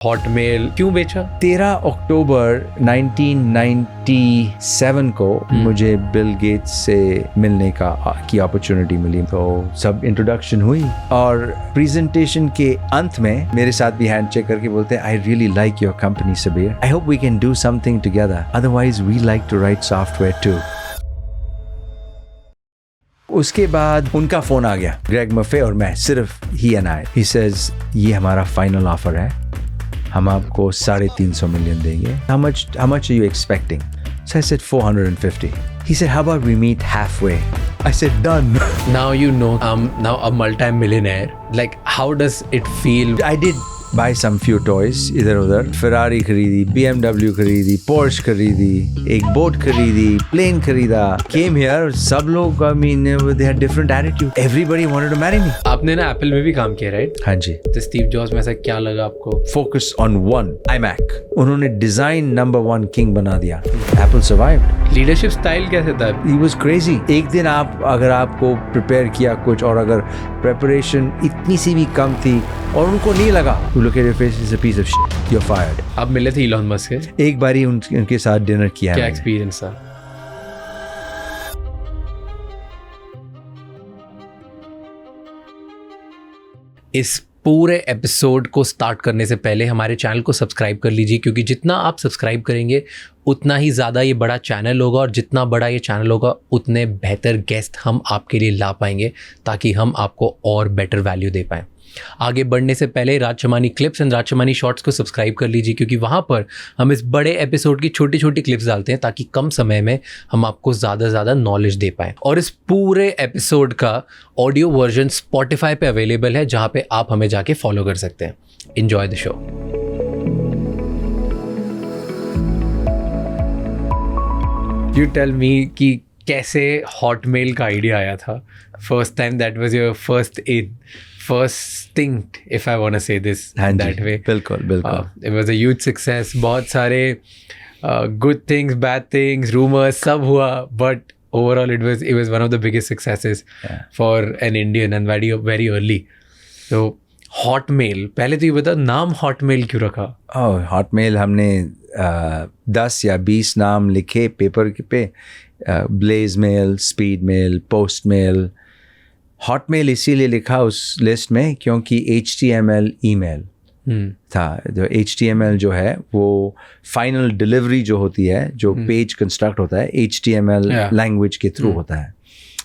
Hotmail क्यों बेचा? 13 अक्टूबर 1997 को मुझे बिल गेट्स से मिलने की अपॉर्चुनिटी मिली, तो सब इंट्रोडक्शन हुई और प्रेजेंटेशन के अंत में मेरे साथ भी हैंड चेक करके बोलते हैं, I really like your company Sabeer, I hope we can do something together, otherwise we like to write software too. उसके बाद उनका फोन आ गया, ग्रेग मफे और मैं, सिर्फ ही एंड आई। ही सेज ये हमारा फाइनल ऑफर है, हम आपको 350 million देंगे। How much are you expecting? So I said 450. He said, how about we meet halfway? I said, done. Now you know I'm now a multi-millionaire. Like, how does it feel? I did buy some few toys इधर उधर। Ferrari खरीदी, BMW खरीदी, Porsche खरीदी, एक boat खरीदी, plane खरीदा। Came here, सब लोग, I mean, they had different attitude. Everybody wanted to marry me. आपने ना एप्पल में भी काम किया, राइट? हाँ जी। तो स्टीव जॉब्स में ऐसा क्या लगा आपको? Focus on one, iMac. उन्होंने डिजाइन नंबर 1 किंग बना दिया। Apple survived. लीडरशिप स्टाइल कैसे था? He was crazy. एक दिन अगर आपको प्रिपेयर किया कुछ और अगर प्रिपरेशन इतनी सी भी कम थी और उनको नहीं लगा, you look at your face, it's a piece of shit, you're fired. आप मिले थे इलॉन मस्क से? एक बारी उनके साथ डिनर किया। क्या एक्सपीरियंस था? इस पूरे एपिसोड को स्टार्ट करने से पहले हमारे चैनल को सब्सक्राइब कर लीजिए, क्योंकि जितना आप सब्सक्राइब करेंगे उतना ही ज़्यादा ये बड़ा चैनल होगा, और जितना बड़ा ये चैनल होगा उतने बेहतर गेस्ट हम आपके लिए ला पाएंगे, ताकि हम आपको और बेटर वैल्यू दे पाएँ। आगे बढ़ने से पहले राजशमानी क्लिप्स एंड राजशमानी शॉर्ट्स को सब्सक्राइब कर लीजिए, क्योंकि वहाँ पर हम इस बड़े एपिसोड की छोटी छोटी क्लिप्स डालते हैं, ताकि कम समय में हम आपको ज़्यादा से ज़्यादा नॉलेज दे पाएँ। और इस पूरे एपिसोड का ऑडियो वर्जन स्पॉटिफाई पे अवेलेबल है, जहाँ पे आप हमें जाके फॉलो कर सकते हैं। Enjoy the show. You tell me कि कैसे हॉटमेल का आइडिया आया था first time? That was your first instinct, if I want to say this that way. बिल्कुल बिल्कुल। It was a huge success. बहुत सारे good things, bad things, rumors सब हुआ, but overall it was one of the biggest successes for an Indian, and very early. So Hotmail, पहले तो ये बता, नाम Hotmail क्यों रखा? Hotmail हमने 10 या 20 नाम लिखे पेपर पे, blaze mail, speed mail, post mail. Hotmail इसीलिए लिखा उस लिस्ट में क्योंकि HTML ईमेल था। जो HTML जो है वो फाइनल डिलीवरी जो होती है, जो पेज कंस्ट्रक्ट होता है, HTML लैंग्वेज के थ्रू होता है,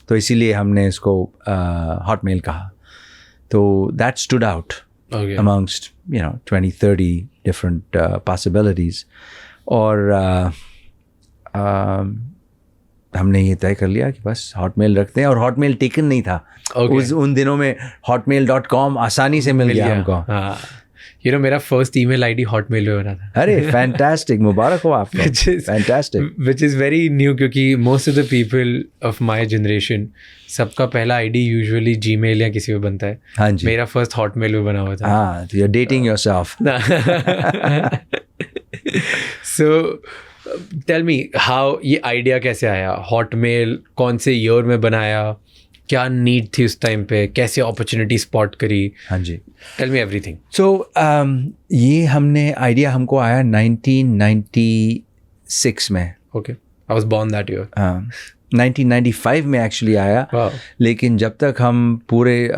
तो इसीलिए हमने इसको हॉटमेल कहा। तो that stood out amongst 20-30 different possibilities, और हमने ये तय कर लिया कि बस हॉटमेल रखते हैं। और हॉटमेल टेकन नहीं था उन दिनों में, hotmail.com आसानी से मिल गया हमको। हाँ, मेरा फर्स्ट ईमेल आईडी हॉटमेल पे बना था। अरे फैंटास्टिक, मुबारक हो आपको। Fantastic, which is very new, क्योंकि most of the people of my generation, सबका पहला आईडी यूजुअली जीमेल या किसी पे बनता है। हाँ जी, मेरा फर्स्ट हॉटमेल पे बना हुआ था। हाँ, तो you are dating yourself. So tell me how, ये आइडिया कैसे आया? हॉटमेल कौन से ईयर में बनाया? क्या नीड थी उस टाइम पे? कैसे अपॉर्चुनिटी स्पॉट करी? हाँ जी, टेल मी एवरीथिंग। सो ये आइडिया हमको आया 1996 में। Okay, I was born that year. 1995 में एक्चुअली आया। Wow. लेकिन जब तक हम पूरे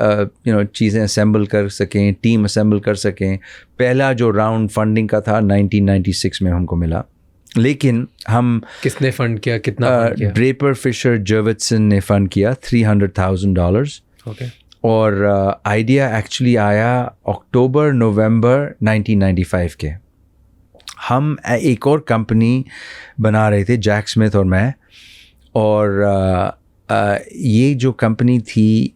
चीज़ें असेंबल कर सकें, टीम असेंबल कर सकें, पहला जो राउंड फंडिंग का था 1996 में हमको मिला। लेकिन हम, किसने फंड किया, कितना फंड किया? ड्रेपर फिशर जर्विटसन ने फंड किया $300,000। ओके। और आइडिया एक्चुअली आया अक्टूबर-नवंबर 1995 के। हम एक और कंपनी बना रहे थे, जैक स्मिथ और मैं, और ये जो कंपनी थी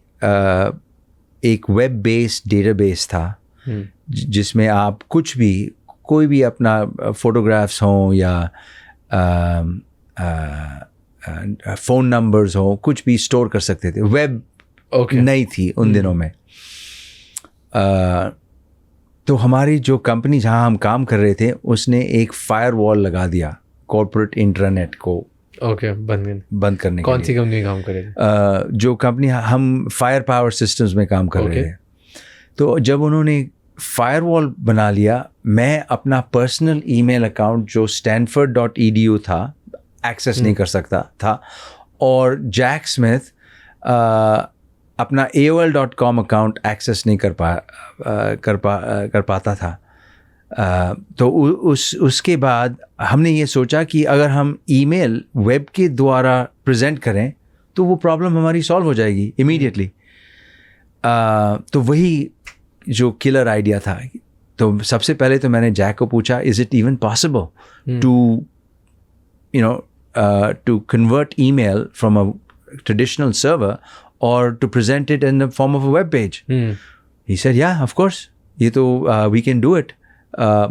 एक वेब बेस्ड डेटाबेस था, जिसमें आप कोई भी अपना फोटोग्राफ्स हों या फ़ोन नंबर्स हों, कुछ भी स्टोर कर सकते थे। वेब नहीं थी उन दिनों में। तो हमारी जो कंपनी जहां हम काम कर रहे थे, उसने एक फायरवॉल लगा दिया कॉर्पोरेट इंटरनेट को बंद करने। कौन सी कंपनी में काम कर रहे थे? जो कंपनी, हम फायर पावर सिस्टम्स में काम कर रहे थे। तो जब उन्होंने फायरवॉल बना लिया। मैं अपना पर्सनल ईमेल अकाउंट जो stanford.edu था एक्सेस नहीं कर सकता था, और जैक स्मिथ अपना AOL.com अकाउंट एक्सेस नहीं कर पाता था। तो उसके बाद हमने ये सोचा कि अगर हम ईमेल वेब के द्वारा प्रेजेंट करें तो वो प्रॉब्लम हमारी सॉल्व हो जाएगी इमीडिएटली। तो वही जो किलर आइडिया था। तो सबसे पहले तो मैंने जैक को पूछा, is it even possible to convert email from a traditional server और to present it in the form of a web page? He said yeah of course, ये तो वी कैन डू इट।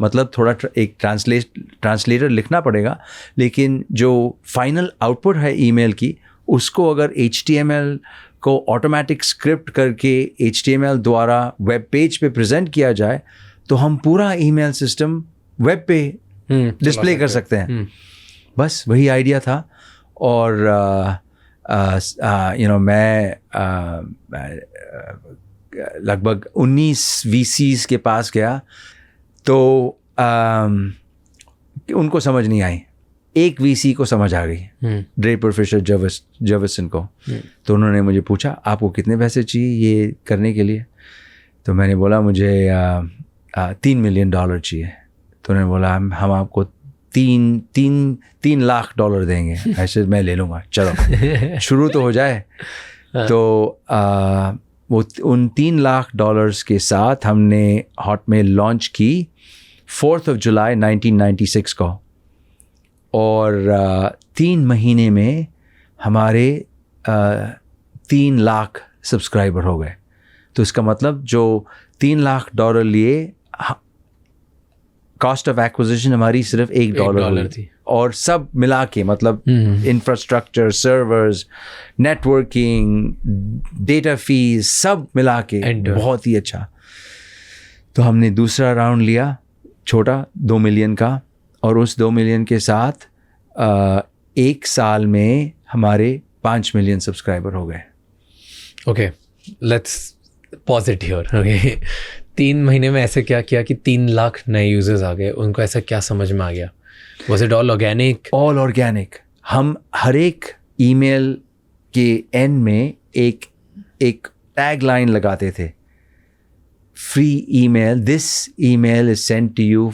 मतलब थोड़ा एक translator लिखना पड़ेगा, लेकिन जो फाइनल आउटपुट है ईमेल की, उसको अगर HTML को ऑटोमेटिक स्क्रिप्ट करके HTML द्वारा वेब पेज पे प्रेजेंट किया जाए तो हम पूरा ईमेल सिस्टम वेब पे डिस्प्ले कर सकते हैं। बस वही आइडिया था। और मैं लगभग 19 VCs के पास गया, तो उनको समझ नहीं आई। एक VC को समझ आ गई, ड्रेपर फिशर जर्विसन को। तो उन्होंने मुझे पूछा, आपको कितने पैसे चाहिए ये करने के लिए? तो मैंने बोला मुझे $3 मिलियन चाहिए। तो उन्होंने बोला हम आपको $3 लाख देंगे। ऐसे मैं ले लूँगा, चलो शुरू तो हो जाए। तो वो उन $3 लाख के साथ हमने हॉटमेल लॉन्च की 4 जुलाई 1996 को, और 3 महीने में हमारे 3 लाख सब्सक्राइबर हो गए। तो इसका मतलब जो $3 लाख लिए, कॉस्ट ऑफ एक्विजिशन हमारी सिर्फ $1 थी, और सब मिला के मतलब infrastructure, servers, networking, data fees, सब मिला के बहुत ही अच्छा। तो हमने दूसरा राउंड लिया, छोटा 2 मिलियन का, और उस 2 मिलियन के साथ 1 साल में हमारे 5 मिलियन सब्सक्राइबर हो गए। Okay, let's pause it here. Okay, 3 महीने में ऐसे क्या किया कि 3 लाख नए यूजर्स आ गए? उनको ऐसा क्या समझ में आ गया? Was it all organic? All organic. हम हर एक ईमेल के एंड में एक टैग लाइन लगाते थे, free email. This email is sent to you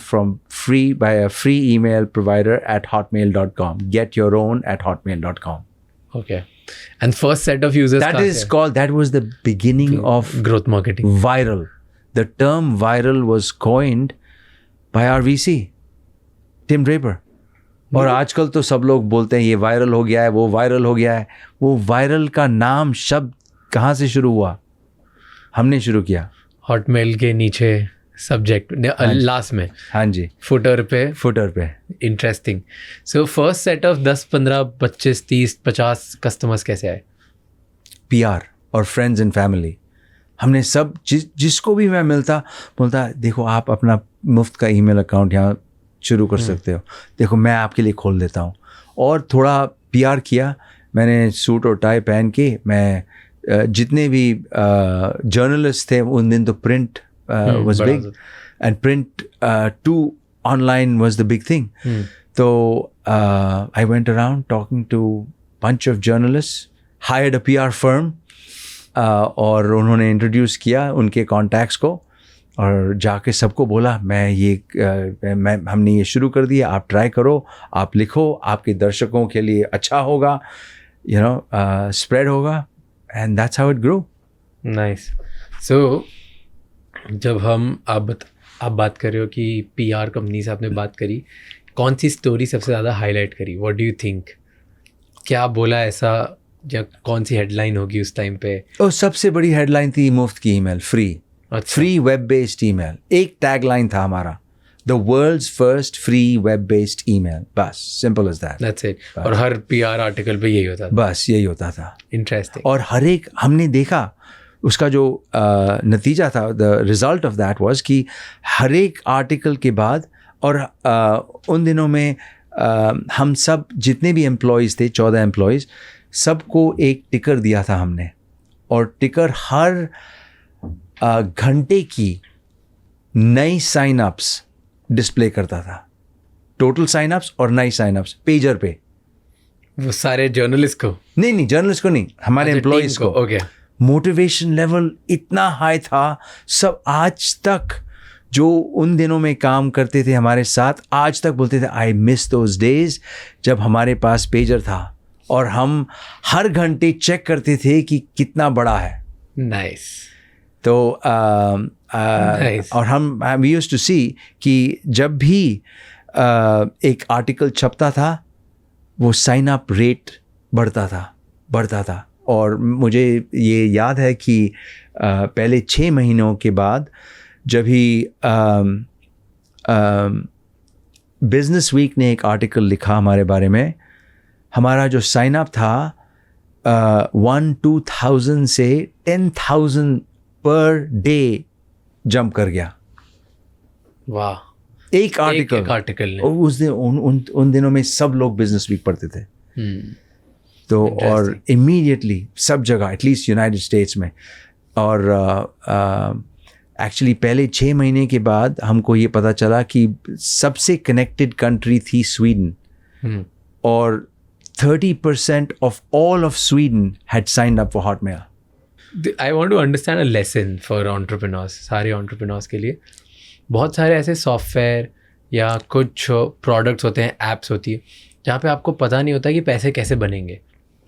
by a free email provider at hotmail.com. Get your own at hotmail.com. Okay. And first set of users, that was the beginning of growth marketing. Viral. The term viral was coined by our VC, Tim Draper. और आजकल तो सब लोग बोलते हैं ये viral हो गया है, वो वायरल हो गया है। वो वायरल का नाम शब्द कहाँ से शुरू हुआ? हमने शुरू किया हॉटमेल के नीचे सब्जेक्ट लास्ट में। हाँ जी, फुटर पे। Interesting. So first set of 10, 15, 25, 30, 50 customers कैसे आए? PR और फ्रेंड्स एंड फैमिली। हमने सब जिसको भी मैं मिलता बोलता, देखो आप अपना मुफ्त का ईमेल अकाउंट यहाँ शुरू कर सकते हो, देखो मैं आपके लिए खोल देता हूँ। और थोड़ा PR किया मैंने, सूट और टाई पहन के। मैं जितने भी जर्नलिस्ट थे उन दिन, तो print was big, and print to online was the big thing. So I went around talking to bunch of journalists, hired a PR firm, और उन्होंने इंट्रोड्यूस किया उनके कॉन्टैक्ट्स को, और जाके सबको बोला हमने ये शुरू कर दिया, आप ट्राई करो, आप लिखो, आपके दर्शकों के लिए अच्छा होगा, स्प्रेड होगा, and that's how it grew. Nice. So जब आप बात कर रहे हो कि PR कंपनी से आपने बात करी, कौन सी स्टोरी सबसे ज़्यादा हाईलाइट करी? What do you think? क्या बोला ऐसा, या कौन सी हेडलाइन होगी उस टाइम पे? सबसे बड़ी हेडलाइन थी मुफ्त की email, free web based email. एक टैगलाइन था हमारा, the world's first free web based email. बस, simple as that. That's it. और हर PR आर्टिकल पे यही होता था? बस यही होता था। इंटरेस्टिंग। और हर एक हमने देखा उसका जो नतीजा था, the result of that was कि हर एक आर्टिकल के बाद, और उन दिनों में हम सब जितने भी एम्प्लॉयज़ थे, 14 एम्प्लॉयज़, सबको एक टिकर दिया था हमने। और टिकर हर घंटे की नई साइन अप्स डिस्प्ले करता था, टोटल साइन अप्स और नई साइन अप्स पेजर पे। वो सारे जर्नलिस्ट को? नहीं जर्नलिस्ट को नहीं, हमारे एम्प्लॉयज को। ओके। मोटिवेशन लेवल इतना हाई था, सब आज तक जो उन दिनों में काम करते थे हमारे साथ, आज तक बोलते थे आई मिस दोज डेज जब हमारे पास पेजर था और हम हर घंटे चेक करते थे कि कितना बड़ा है। नाइस। तो Nice. और हम वी यूज्ड टू सी कि जब भी एक आर्टिकल छपता था वो साइन अप रेट बढ़ता था। और मुझे ये याद है कि पहले 6 महीनों के बाद जब ही बिजनेस वीक ने एक आर्टिकल लिखा हमारे बारे में, हमारा जो साइन अप था 1-2,000 से 10,000 पर डे जंप कर गया। वाह। एक आर्टिकल ने। उस दिन उन दिनों में सब लोग बिजनेस वीक पढ़ते थे। तो और इमीडिएटली सब जगह, एटलीस्ट यूनाइटेड स्टेट्स में, और एक्चुअली पहले 6 महीने के बाद हमको ये पता चला कि सबसे कनेक्टेड कंट्री थी स्वीडन, और 30% of all of Sweden had signed up for Hotmail. I want to understand a lesson for entrepreneurs, सारे एंटरप्रेन्योर्स के लिए। बहुत सारे ऐसे सॉफ्टवेयर या कुछ प्रोडक्ट्स होते हैं, ऐप्स होती है, जहाँ पे आपको पता नहीं होता कि पैसे कैसे बनेंगे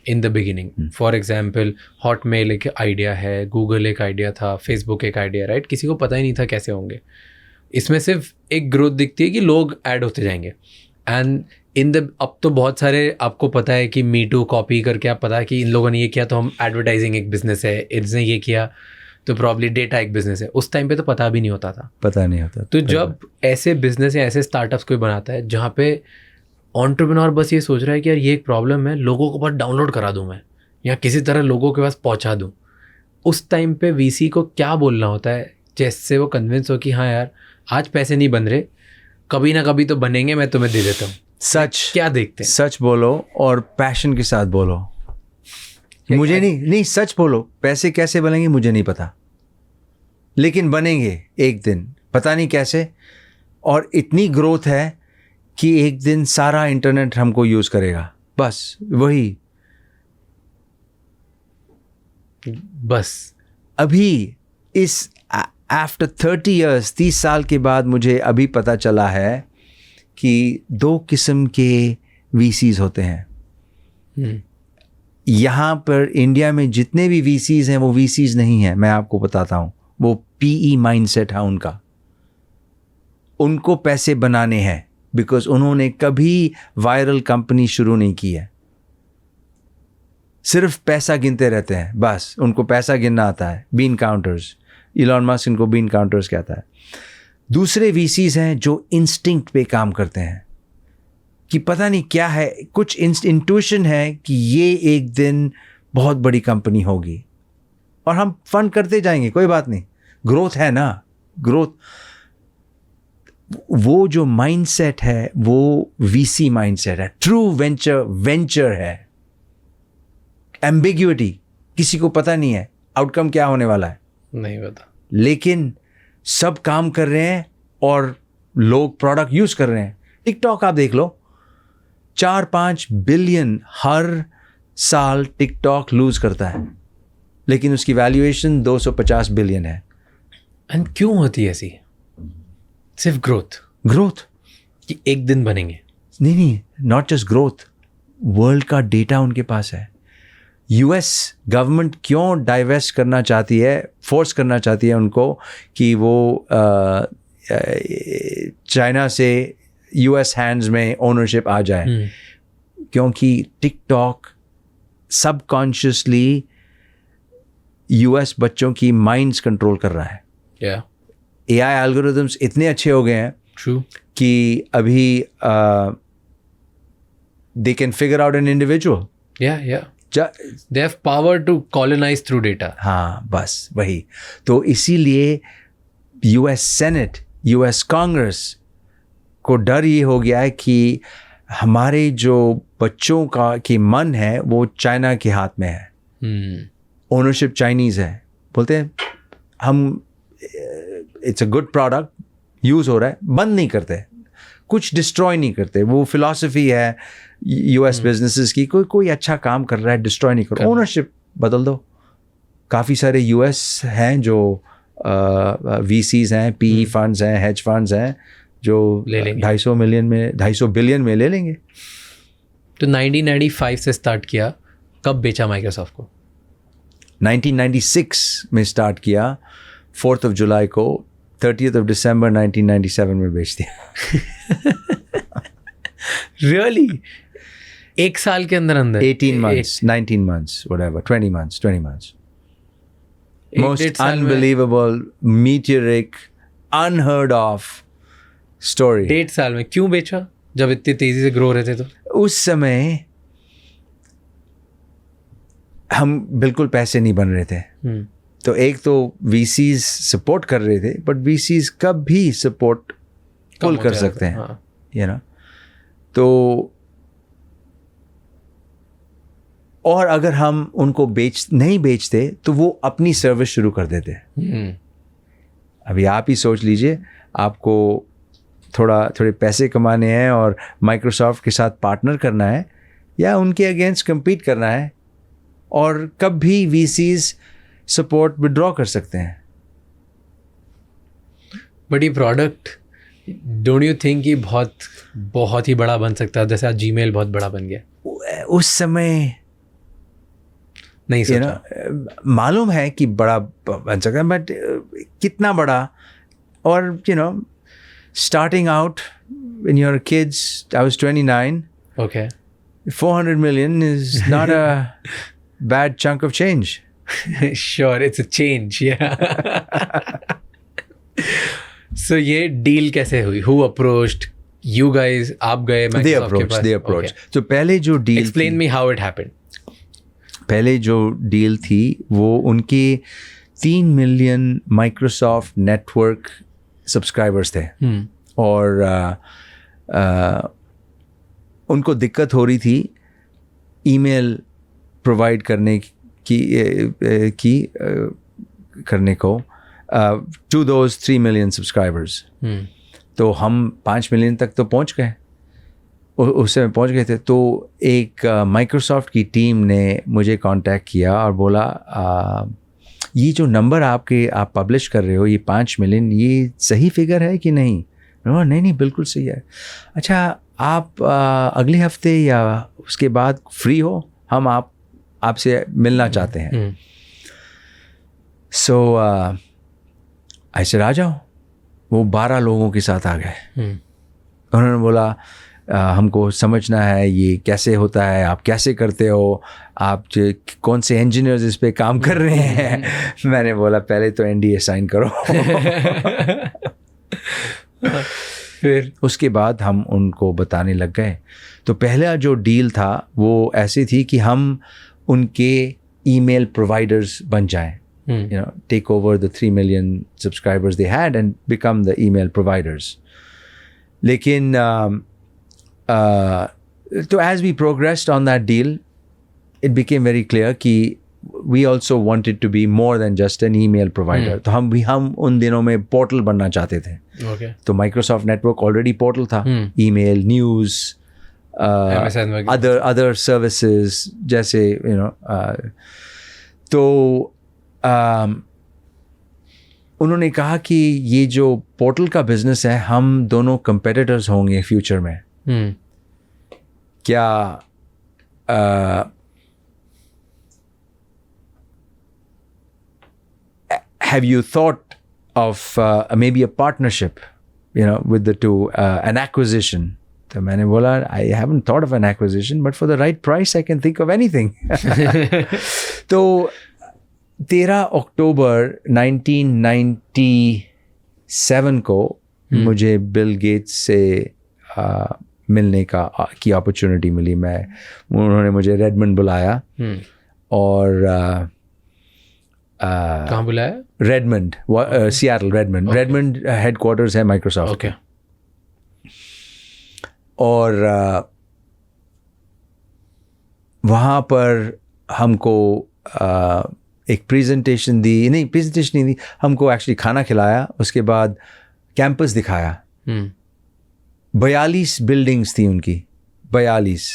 in the beginning. For example Hotmail एक आइडिया है, गूगल एक आइडिया था, फेसबुक एक आइडिया, राइट? किसी को पता ही नहीं था कैसे होंगे। इसमें सिर्फ एक ग्रोथ दिखती है कि लोग ऐड होते जाएंगे। एंड अब तो बहुत सारे आपको पता है कि मी टू कॉपी करके आप पता है कि इन लोगों ने ये किया तो हम एडवर्टाइजिंग एक बिजनेस है, इसने ये किया तो प्रॉब्ली डेटा एक बिजनेस है। उस टाइम पे तो पता भी नहीं होता था। तो जब ऐसे बिजनेस या ऐसे स्टार्टअप्स कोई बनाता है जहाँ पे एंटरप्रेन्योर बस ये सोच रहा है कि यार ये एक प्रॉब्लम है, लोगों को बस डाउनलोड करा दूँ मैं, या किसी तरह लोगों के पास पहुँचा दूँ, उस टाइम पे वीसी को क्या बोलना होता है जिससे वो कन्विंस हो कि हाँ यार आज पैसे नहीं बन रहे, कभी ना कभी तो बनेंगे, मैं तुम्हें दे देता हूँ। सच क्या देखते हैं? सच बोलो और पैशन के साथ बोलो। मुझे नहीं सच बोलो। पैसे कैसे बनेंगे मुझे नहीं पता, लेकिन बनेंगे एक दिन, पता नहीं कैसे। और इतनी ग्रोथ है कि एक दिन सारा इंटरनेट हमको यूज करेगा, बस वही। बस अभी इस आफ्टर 30 years 30 साल के बाद मुझे अभी पता चला है कि 2 किस्म के वीसीज होते हैं। यहाँ पर इंडिया में जितने भी वीसीज हैं वो वीसीज नहीं हैं, मैं आपको बताता हूँ। वो पीई माइंडसेट है उनका। उनको पैसे बनाने हैं बिकॉज उन्होंने कभी वायरल कंपनी शुरू नहीं की है, सिर्फ पैसा गिनते रहते हैं, बस उनको पैसा गिनना आता है। बीन काउंटर्स, इलॉन मस्क इनको बीन काउंटर्स कहता है। दूसरे वीसीज हैं जो इंस्टिंक्ट पे काम करते हैं कि पता नहीं क्या है, कुछ इंट्यूशन है कि ये एक दिन बहुत बड़ी कंपनी होगी और हम फंड करते जाएंगे, कोई बात नहीं, ग्रोथ है ना, ग्रोथ। वो जो माइंडसेट है वो वीसी माइंडसेट है। ट्रू वेंचर है। एम्बिग्युइटी, किसी को पता नहीं है आउटकम क्या होने वाला है, नहीं पता, लेकिन सब काम कर रहे हैं और लोग प्रोडक्ट यूज कर रहे हैं। टिकटॉक आप देख लो, 4-5 बिलियन हर साल टिकटॉक लूज करता है, लेकिन उसकी वैल्यूएशन 250 बिलियन है। एंड क्यों होती है ऐसी? सिर्फ ग्रोथ कि एक दिन बनेंगे। नहीं, नॉट जस्ट ग्रोथ, वर्ल्ड का डेटा उनके पास है। यूएस गवर्नमेंट क्यों डाइवेस्ट करना चाहती है, फोर्स करना चाहती है उनको कि वो चाइना से यूएस हैंड्स में ओनरशिप आ जाए, क्योंकि टिकटॉक सबकॉन्शियसली यूएस बच्चों की माइंड्स कंट्रोल कर रहा है। एआई एल्गोरिथम्स इतने अच्छे हो गए हैं True. कि अभी they can figure out an individual. They have power to colonize through data. हाँ, बस वही। तो इसीलिए यूएस सेनेट, यूएस कांग्रेस को डर ये हो गया है कि हमारे जो बच्चों का की मन है वो चाइना के हाथ में है। ओनरशिप चाइनीज़ है। बोलते हैं हम it's a good product use हो रहा है, बंद नहीं करते, कुछ डिस्ट्रॉय नहीं करते। वो फिलॉसफी है यूएस बिजनेसेस की, कोई अच्छा काम कर रहा है डिस्ट्रॉय नहीं करो, ओनरशिप बदल दो। काफ़ी सारे यूएस हैं जो वीसीज हैं, पीई फंड्स हैं, हेज फंड्स हैं जो 250 बिलियन में ले लेंगे। तो 1995 से स्टार्ट किया, कब बेचा माइक्रोसॉफ्ट को? 1996 में स्टार्ट किया, 4 जुलाई को, 30 दिसंबर 1997 में बेच दिया। रियली? एक साल के अंदर 18 months, 19 months, whatever, 20 months. Most unbelievable, meteoric, unheard of story. 1.5 साल में क्यों बेचा जब इतनी तेजी से ग्रो रहे थे? तो उस समय हम बिल्कुल पैसे नहीं बन रहे थे। तो एक तो वीसीज सपोर्ट कर रहे थे, बट वीसीज कब भी सपोर्ट पुल कर सकते हैं, यू नो। तो और अगर हम उनको नहीं बेचते तो वो अपनी सर्विस शुरू कर देते। अभी आप ही सोच लीजिए, आपको थोड़े पैसे कमाने हैं और माइक्रोसॉफ्ट के साथ पार्टनर करना है या उनके अगेंस्ट compete करना है, और कब भी वीसीज सपोर्ट विड्रॉ कर सकते हैं। बट ये प्रोडक्ट डोंट यू थिंक कि बहुत ही बड़ा बन सकता है, जैसे आज जीमेल बहुत बड़ा बन गया? उस समय नहीं सोचा। मालूम है कि बड़ा बन सकता है, बट कितना बड़ा? और starting out when you're kids, I was 29. Okay. 400 million is not a bad chunk of change. Sure, it's a change, yeah. So ये डील कैसे हुई? Who approached you guys? आप गए Microsoft के पास? They approached. Okay. तो पहले जो deal Explain me how it happened. पहले जो डील थी वो उनके 3 मिलियन माइक्रोसॉफ्ट नेटवर्क सब्सक्राइबर्स थे। और उनको दिक्कत हो रही थी ईमेल प्रोवाइड करने करने को टू दोज 3 मिलियन सब्सक्राइबर्स। तो हम 5 मिलियन तक तो पहुंच गए, उस समय पहुंच गए थे। तो एक माइक्रोसॉफ्ट की टीम ने मुझे कांटेक्ट किया और बोला ये जो नंबर आप पब्लिश कर रहे हो, ये 5 मिलियन, ये सही फिगर है कि नहीं? नहीं बिल्कुल सही है। अच्छा, आप अगले हफ्ते या उसके बाद फ्री हो, हम आपसे मिलना चाहते हैं। सो आई सेड आ जाओ। वो 12 लोगों के साथ आ गए। उन्होंने बोला हमको समझना है ये कैसे होता है, आप कैसे करते हो, आप कौन से इंजीनियर्स इस पे काम कर रहे हैं। मैंने बोला पहले तो NDA साइन करो। फिर उसके बाद हम उनको बताने लग गए। तो पहला जो डील था वो ऐसी थी कि हम उनके ईमेल प्रोवाइडर्स बन जाएं, take over the 3 million subscribers they had and become the email providers. लेकिन so as we progressed on that deal, it became very clear कि we also wanted to be more than just an email provider. तो हम उन दिनों में portal बनना चाहते थे। Okay. तो माइक्रोसॉफ्ट नेटवर्क ऑलरेडी पोर्टल था, ईमेल, न्यूज़, other services जैसे तो उन्होंने कहा कि ये जो पोर्टल का बिजनेस है, हम दोनों कंपेटिटर्स होंगे फ्यूचर में। क्या have you thought of maybe a partnership, with the two, an acquisition? तो मैंने बोला I haven't thought of an acquisition, but for the right price I can think of anything. तो 13 अक्टूबर 1997 को मुझे बिल गेट्स से मिलने की अपॉर्चुनिटी मिली। उन्होंने मुझे रेडमंड बुलाया और कहाँ बुलाया? रेडमंड, सियाटल, रेडमंड हेडक्वार्टर्स है माइक्रोसॉफ्ट। ओके। और वहाँ पर हमको एक प्रेजेंटेशन नहीं दी, हमको एक्चुअली खाना खिलाया। उसके बाद कैंपस दिखाया। हम्म 42 बिल्डिंग्स थी उनकी, 42।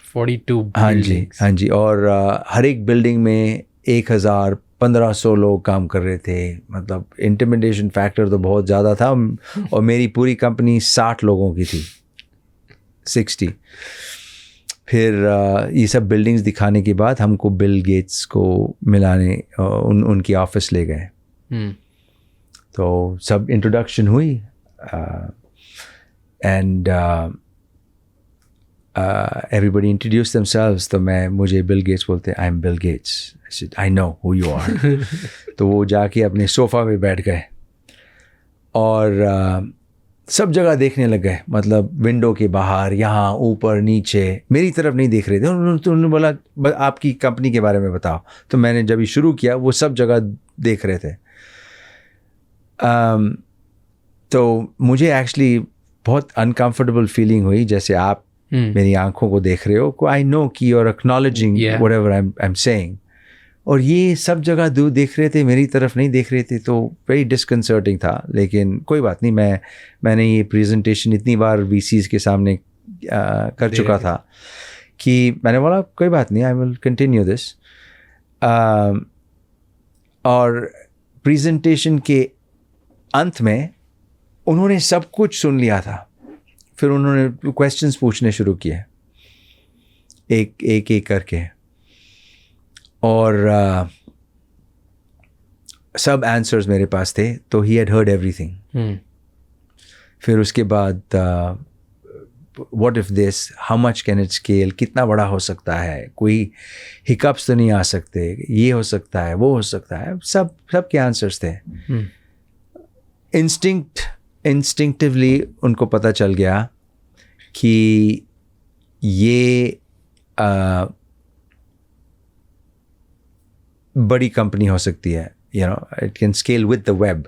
42 हाँ जी, buildings. हाँ जी। और हर एक बिल्डिंग में 1,000-1,500 लोग काम कर रहे थे। मतलब इंटिमिडेशन फैक्टर तो बहुत ज़्यादा था। और मेरी पूरी कंपनी 60 लोगों की थी, 60। फिर ये सब बिल्डिंग्स दिखाने के बाद हमको बिल गेट्स को मिलाने उनकी ऑफिस ले गए। हम्म तो सब इंट्रोडक्शन हुई एंड everybody introduced themselves। तो मुझे बिल गेट्स बोलते, I am Bill Gates. I know who you are. तो वो जाके अपने सोफ़ा पे बैठ गए और सब जगह देखने लग गए। मतलब विंडो के बाहर, यहाँ, ऊपर, नीचे, मेरी तरफ नहीं देख रहे थे। उन्होंने बोला आपकी कंपनी के बारे में बताओ। तो मैंने जब ये शुरू किया वो सब जगह देख रहे थे। तो मुझे एक्चुअली बहुत अनकंफर्टेबल फीलिंग हुई, जैसे आप मेरी आंखों को देख रहे हो। आई नो कि you're acknowledging whatever I'm saying। और ये सब जगह दूर देख रहे थे, मेरी तरफ नहीं देख रहे थे। तो वेरी डिसकंसर्टिंग था। लेकिन कोई बात नहीं, मैंने ये प्रेजेंटेशन इतनी बार VCs के सामने कर चुका था कि मैंने बोला कोई बात नहीं, आई विल कंटिन्यू दिस। और प्रेजेंटेशन के अंत में उन्होंने सब कुछ सुन लिया था। फिर उन्होंने क्वेश्चंस पूछने शुरू किए एक करके, और सब आंसर्स मेरे पास थे। तो ही हैड हर्ड एवरीथिंग। फिर उसके बाद what if this, how much can it scale, कितना बड़ा हो सकता है, कोई हिकअप्स तो नहीं आ सकते, ये हो सकता है, वो हो सकता है, सब के आंसर्स थे। इंस्टिंक्टिवली उनको पता चल गया कि ये बड़ी कंपनी हो सकती है, you know, it can scale with the web.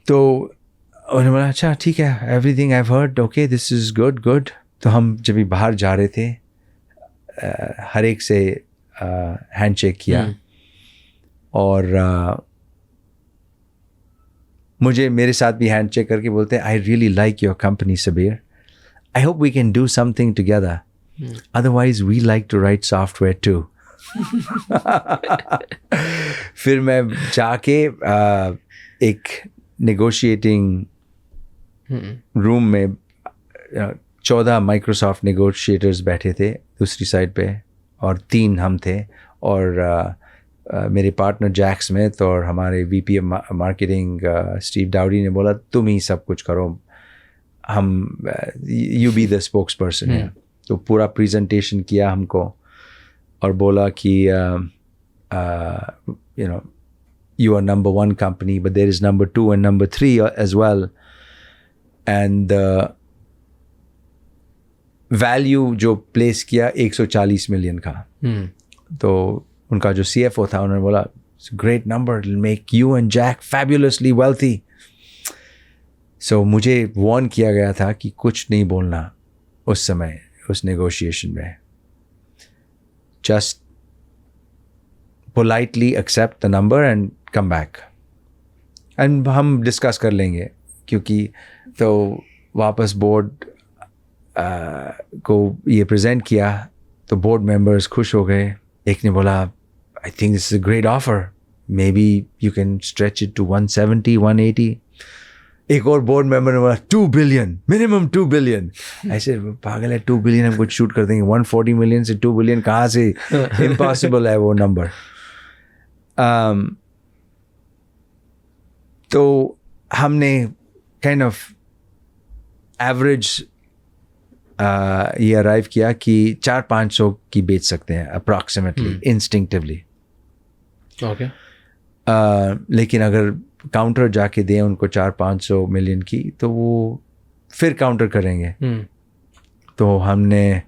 तो उन्होंने बोला अच्छा ठीक है, everything I have heard, okay, this is good. तो हम जब भी बाहर जा रहे थे हर एक से हैंडशेक किया। और मुझे मेरे साथ भी हैंडशेक करके बोलते हैं, I really like your company Sabeer, I hope we can do something together, otherwise we like to write software too. फिर मैं जाके एक नेगोशिएटिंग रूम में 14 माइक्रोसॉफ्ट नेगोशिएटर्स बैठे थे दूसरी साइड पे, और 3 हम थे। और मेरे पार्टनर जैक स्मिथ और हमारे VP मार्केटिंग स्टीव डाउडी ने बोला तुम ही सब कुछ करो, हम you be the spokes person है। तो पूरा प्रेजेंटेशन किया हमको और बोला कि you know, you are number 1 company, but there is number 2 and number 3 as well, and value जो place किया 140 million का। तो उनका जो CFO था उन्होंने बोला it's a great number, it'll make you and Jack fabulously wealthy। so मुझे warn किया गया था कि कुछ नहीं बोलना उस समय उस negotiation में, just politely accept the number and come back and हम डिस्कस कर लेंगे। क्योंकि तो वापस बोर्ड को ये प्रेजेंट किया तो बोर्ड मेंबर्स खुश हो गए। एक ने बोला I think this is a great offer, maybe you can stretch it to 170 180। एक और बोर्ड मेंबर ने बोला 2 बिलियन, मिनिमम 2 बिलियन। ऐसे पागल है, 2 बिलियन हम कुछ शूट कर देंगे, 140 मिलियन से 2 बिलियन कहाँ से, इम्पॉसिबल है वो नंबर। तो हमने काइंड ऑफ एवरेज ये अराइव किया कि 400-500 की बेच सकते हैं अप्रॉक्सीमेटली, इंस्टिंक्टिवली। ओके। लेकिन अगर काउंटर जाके दें उनको 400-500 मिलियन की तो वो फिर काउंटर करेंगे। तो हमने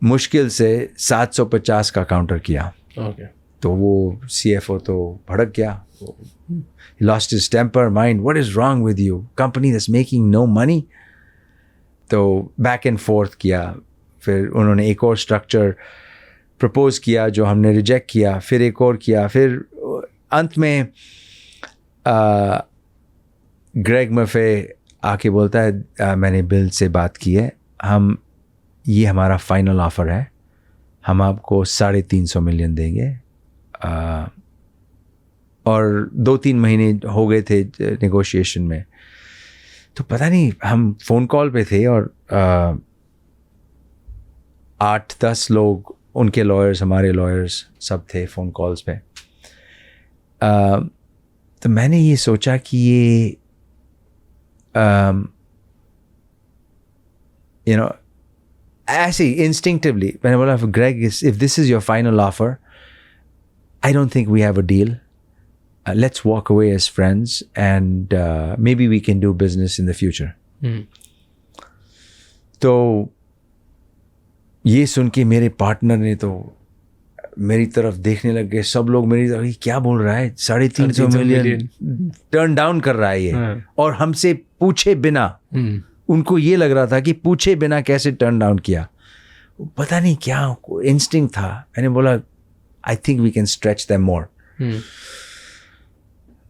मुश्किल से 750 का काउंटर किया। ओके। तो वो CFO तो भड़क गया, he lost his temper, mind, what is wrong with you, company that's making no money। तो बैक एंड फोर्थ किया। फिर उन्होंने एक और स्ट्रक्चर प्रपोज किया जो हमने रिजेक्ट किया, फिर एक और किया, फिर अंत में ग्रेग मफे आके बोलता है मैंने बिल से बात की है, ये हमारा फाइनल ऑफ़र है, हम आपको 350 मिलियन देंगे। और 2-3 महीने हो गए थे नेगोशिएशन में, तो पता नहीं, हम फ़ोन कॉल पे थे और 8-10 लोग, उनके लॉयर्स, हमारे लॉयर्स, सब थे फ़ोन कॉल्स पे। तो मैंने ये सोचा कि ये you know, ऐसे instinctively मैंने बोला, Greg, if this is your final offer, I don't think we have a deal. Let's walk away as friends and maybe we can do business in the future. तो ये सुन के मेरे partner ने तो मेरी तरफ देखने लग गए, सब लोग मेरी तरफ, क्या बोल रहा है, 350 मिलियन टर्न डाउन कर रहा है ये, और हमसे पूछे बिना। उनको ये लग रहा था कि पूछे बिना कैसे टर्न डाउन किया, पता नहीं क्या इंस्टिंक्ट था। मैंने बोला I think we can stretch them more.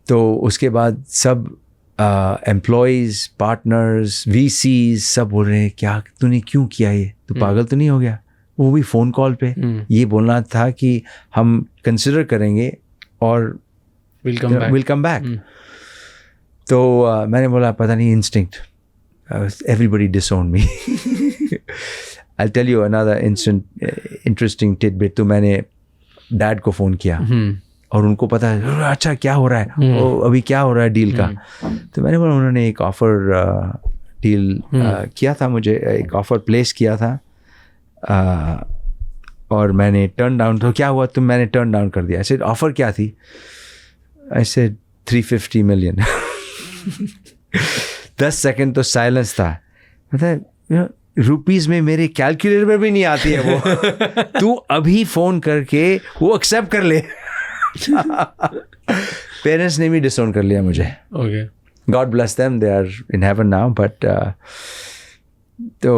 तो उसके बाद सब एम्प्लॉयज़, पार्टनर्स, VCs सब बोल रहे हैं, क्या तूने क्यों किया ये, तू पागल तो नहीं हो गया? वो भी फ़ोन कॉल पे ये बोलना था कि हम कंसिडर करेंगे और विल कम बैक। तो मैंने बोला पता नहीं, instinct, everybody disowned me. I tell you another interesting tidbit. तो मैंने डैड को फ़ोन किया और उनको पता है, अच्छा क्या हो रहा है, अभी क्या हो रहा है डील का। तो मैंने बोला, उन्होंने एक ऑफ़र डील किया था, मुझे एक ऑफ़र प्लेस किया था और मैंने टर्न डाउन। तो क्या हुआ, मैंने टर्न डाउन कर दिया। ऐसे ऑफ़र क्या थी? ऐसे 350 मिलियन। 10 सेकंड तो साइलेंस था, मतलब रुपीज़ में मेरे कैलकुलेटर में भी नहीं आती है वो। तू अभी फ़ोन करके वो एक्सेप्ट कर ले। पेरेंट्स ने भी डिसोन कर लिया मुझे। Okay, God bless them, they are in heaven now. But तो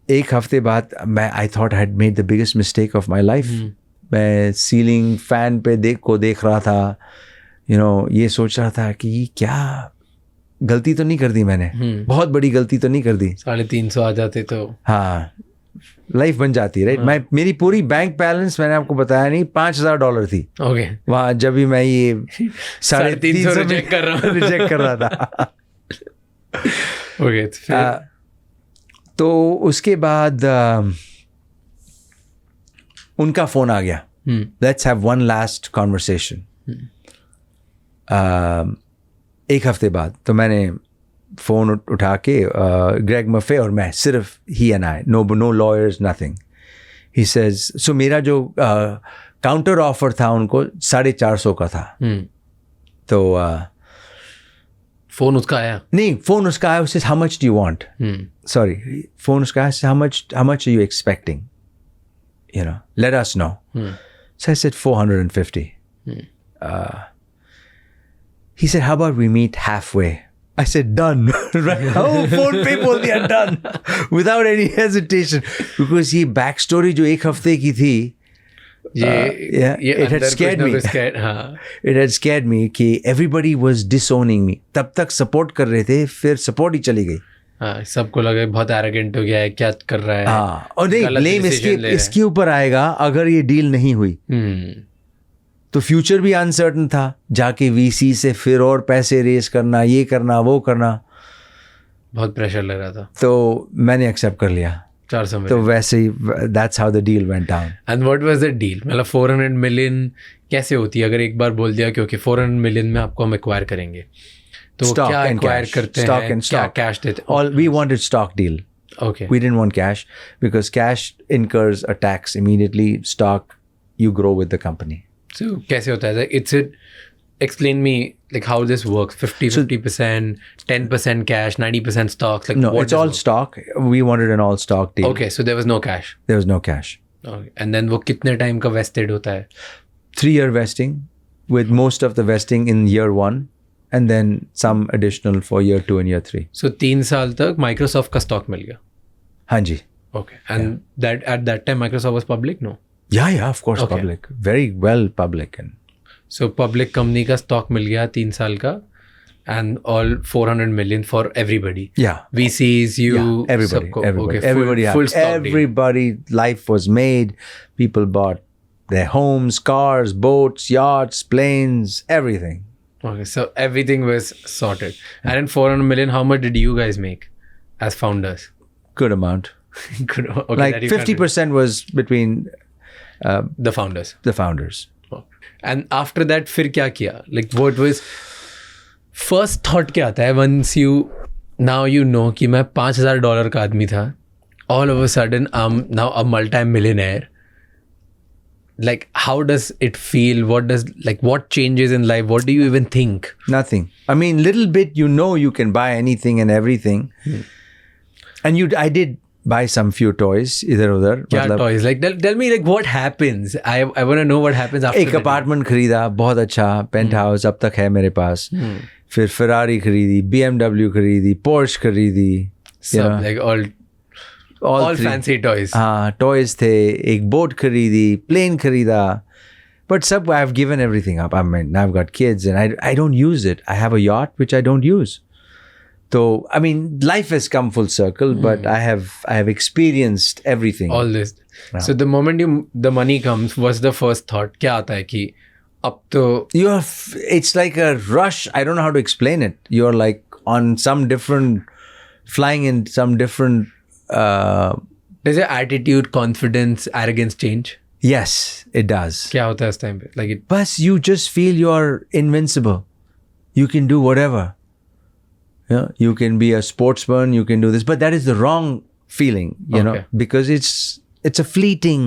एक हफ्ते बाद मैं I thought I had made the biggest mistake of my life. मैं सीलिंग फैन पे देख रहा था, ये सोच रहा था कि क्या गलती तो नहीं कर दी मैंने, बहुत बड़ी गलती तो नहीं कर दी। 350 आ जाते तो हाँ, लाइफ बन जाती है, राइट। मेरी पूरी बैंक बैलेंस, मैंने आपको बताया नहीं, $5,000 थी। ओके, वहाँ जब भी मैं ये 350 रिजेक्ट कर रहा था। ओके, तो उसके बाद उनका फ़ोन आ गया, let's have one last conversation. एक हफ्ते बाद तो मैंने फ़ोन उठा के, ग्रेग मफे और मैं, सिर्फ ही and I, no lawyers, nothing. He says, so मेरा जो काउंटर ऑफर था उनको 450 का था। तो फ़ोन उसका आया? नहीं, फ़ोन उसका आया, उससे how much do you want, sorry, phone उसका आया, how much are you expecting, let us know. So I said 450. He said, how about we meet halfway? I said, done. Right? Oh, phone पे बोल दिया, done. Without any hesitation. Because ये back story जो एक हफ्ते की थी, it had scared me. It had scared me कि everybody was disowning me. तब तक support कर रहे थे, फिर support ही चली गई। हाँ, सबको लगा बहुत arrogant हो गया है, क्या कर रहा है। हाँ, और नहीं, blame इसके ऊपर आएगा अगर ये डील नहीं हुई। तो फ्यूचर भी अनसर्टन था, जाके VC से फिर और पैसे रेस करना, ये करना, वो करना, बहुत प्रेशर लग रहा था। तो मैंने एक्सेप्ट कर लिया 400 मिलियन। तो वैसे ही, that's how the deal went down. And what was the deal? मतलब 400 मिलियन कैसे होती है? अगर एक बार बोल दिया क्योंकि 400 मिलियन में आपको हम एक्वायर करेंगे, तो क्या एक्वायर करते हैं? क्या कैश देते? All we wanted stock deal. Okay. We didn't want cash because cash incurs a tax immediately. Stock, you grow with the company. So कैसे होता है? Explain me like how this works. 50%, 10% cash, 90% stocks. Like no, it's all stock. We wanted an all stock deal. Okay, so there was no cash. There was no cash. Okay, and then वो कितने time का vested होता है? 3-year vesting, with most of the vesting in year 1, and then some additional for year 2 and year 3. So 3 साल तक Microsoft का stock मिल गया? हाँ जी. Okay, and that at that time Microsoft was public, no? Yeah, of course, okay. Public, very well public. And so public company का stock मिल गया 3 साल का and all 400 million for everybody. Yeah. VCs, you, Yeah, everybody, सबको. everybody, Okay, everybody, full stock deal. everybody. Life was made. People bought their homes, cars, boats, yachts, planes, everything. Okay, so everything was sorted. And in 400 million, how much did you guys make as founders? Good amount. Good. Okay, Like that you can't 50% was between do- the founders. the founders. Oh. And after that, फिर क्या किया? Like what was first thought क्या आता है once you now you know कि मैं $5,000 का आदमी था, all of a sudden I'm now a multi-millionaire. Like how does it feel? What changes in life? What do you even think? Nothing. I mean, little bit. You know, you can buy anything and everything. And I did buy some few toys. इधर उधर. क्या toys? Like tell me like what happens? I want to know what happens after. एक apartment खरीदा बहुत अच्छा paint house अब तक है मेरे पास. फिर Ferrari खरीदी, BMW खरीदी, Porsche खरीदी. Some like all three. fancy toys. हाँ टॉयज थे. एक बोट खरीदी, प्लेन खरीदा. But सब I've given everything up. I mean, I've got kids and I don't use it. I have a yacht which I don't use. So I mean, life has come full circle, but I have experienced everything. All this. So the moment the money comes, what's the first thought? क्या आता है कि अब तो It's like a rush. I don't know how to explain it. You're like on some different, flying in some different. does your attitude, confidence, arrogance change? Yes, it does. क्या होता है इस time पे? Like it. But you just feel you're invincible. You can do whatever. Yeah, you can be a sportsman. You can do this, but that is the wrong feeling. You know, Okay. because it's a fleeting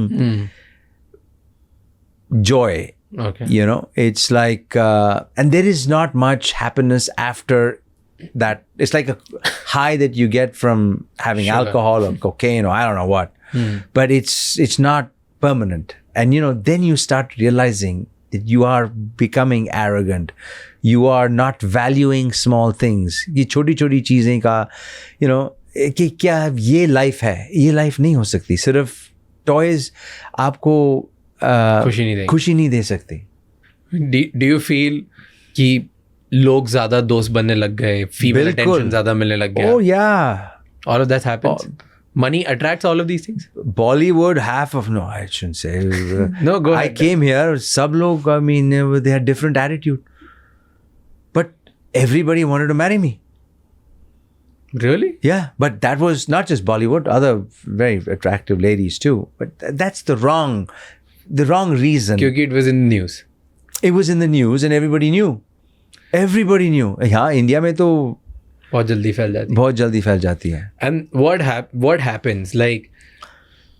joy. Okay. You know, it's like, and there is not much happiness after that. It's like a high that you get from having Sugar. alcohol or cocaine or I don't know what, but it's not permanent. And you know, then you start realizing that you are becoming arrogant. You are not valuing small things. ये छोटी छोटी चीजें का, you know, कि क्या ये life है, ये life नहीं हो सकती. सिर्फ toys आपको खुशी नहीं दे सकती. Do you feel कि लोग ज़्यादा दोस्त बनने लग गए, female बिल्कुल. attention ज़्यादा मिलने लग गया? Oh yeah. All of that happens. Money attracts all of these things. Bollywood, half of, no, I shouldn't say. No, go I ahead. came here, sab log, I mean, they had different attitude. But everybody wanted to marry me. Really? Yeah, but that was not just Bollywood, other very attractive ladies too. But that's the wrong reason. क्योंकि it was in the news. It was in the news and everybody knew. Everybody knew. हाँ, India में तो बहुत जल्दी फैल जाती है. बहुत जल्दी फैल जाती है. And what happens? Like,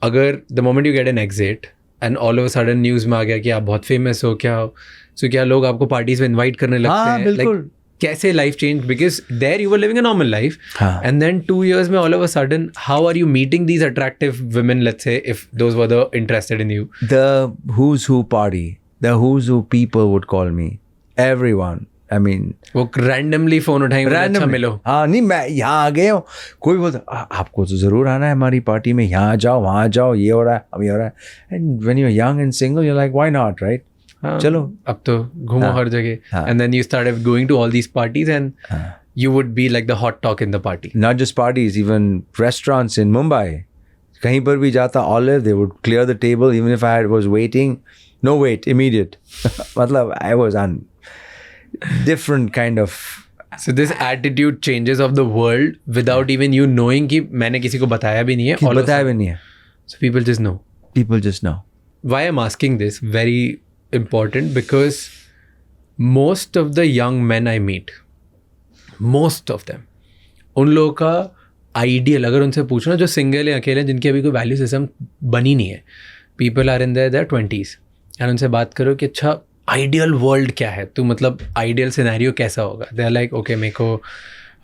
अगर the moment you get an exit and all of a sudden news में आ गया कि आप बहुत famous हो क्या हो, so क्या लोग आपको parties में invite करने लगते हाँ, हैं? बिल्कुल. Like, कैसे life changed? Because there you were living a normal life, हाँ. and then 2 years में all of a sudden, how are you meeting these attractive women? Let's say if those were the interested in you. The who's who party, the who's who people would call me. Everyone. I mean, वो randomly phone उठाएंगे, अच्छा मिलो. हाँ नहीं मैं यहाँ आ गया हूँ. कोई बोलता आपको तो जरूर आना है हमारी पार्टी में. यहाँ जाओ वहाँ जाओ, ये हो रहा है अब ये हो रहा है. And when you're young and single, you're like, why not, right? चलो अब तो घूमो हर जगह. And then you started going to all these parties and you would be like the hot talk in the party. Not just parties, even restaurants in Mumbai. कहीं पर भी जाता Olive, they would clear the table even if I was waiting. No wait, immediate. मतलब I was on different kind of. So this attitude changes of the world without even you knowing कि मैंने किसी को बताया भी नहीं है. All of a बताया sudden- भी नहीं है. So people just know. People just know. Why I'm asking this, very important, because most of the young men I meet, most of them, उन लोगों का ideal अगर उनसे पूछना जो सिंगल है अकेले जिनकी अभी कोई वैल्यू सिस्टम बनी नहीं है, people are in their 20s and उनसे बात करो कि अच्छा आइडियल वर्ल्ड क्या है, तो मतलब आइडियल सिनेरियो कैसा होगा. दे आर लाइक ओके मेरे को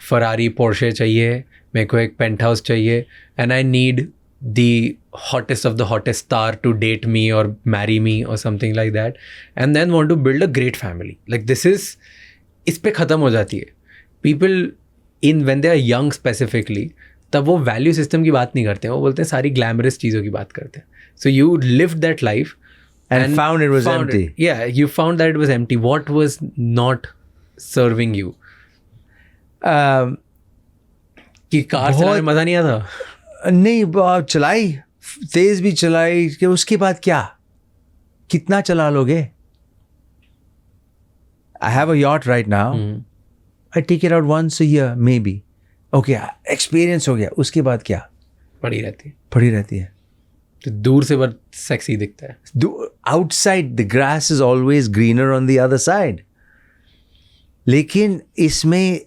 फरारी पोर्शे चाहिए, मेरे को एक पेंट हाउस चाहिए, and I need the hottest of the hottest star to date me or marry me or something like that, and then want to build a great family. Like this is, इस पे ख़त्म हो जाती है. People in when they are young specifically, तब वो value system की बात नहीं करते हैं, वो बोलते हैं सारी glamorous चीज़ों की बात करते हैं. So you lived that life, and found it was empty. Yeah, you found that it was empty. What was not serving you? कि कार चलाने में मजा नहीं आता? नहीं, चलाई, तेज भी चलाई, कि उसके बाद क्या, कितना चला लोगे? I have a yacht right now. I take it out once a year maybe. Okay, experience हो गया, उसके बाद क्या? पड़ी रहती है. तो दूर से बहुत सेक्सी दिखता है. Outside the grass is always greener on the other side. लेकिन इसमें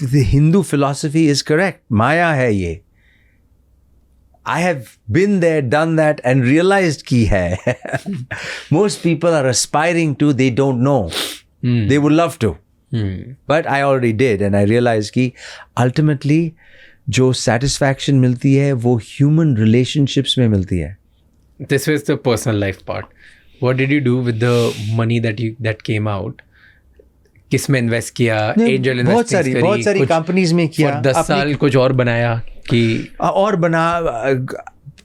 the Hindu philosophy is correct. माया है ये. I have been there, done that, and realized कि है. Most people are aspiring to, they don't know. They would love to. But I already did, and I realized कि ultimately जो satisfaction मिलती है वो human relationships में मिलती है. This was the personal life part. What did you do with the money that came out? किस में इन्वेस्ट किया? एंजल इन्वेस्टिंग बहुत सारी कंपनीज में किया. 10 साल कुछ और बनाया कि और बना.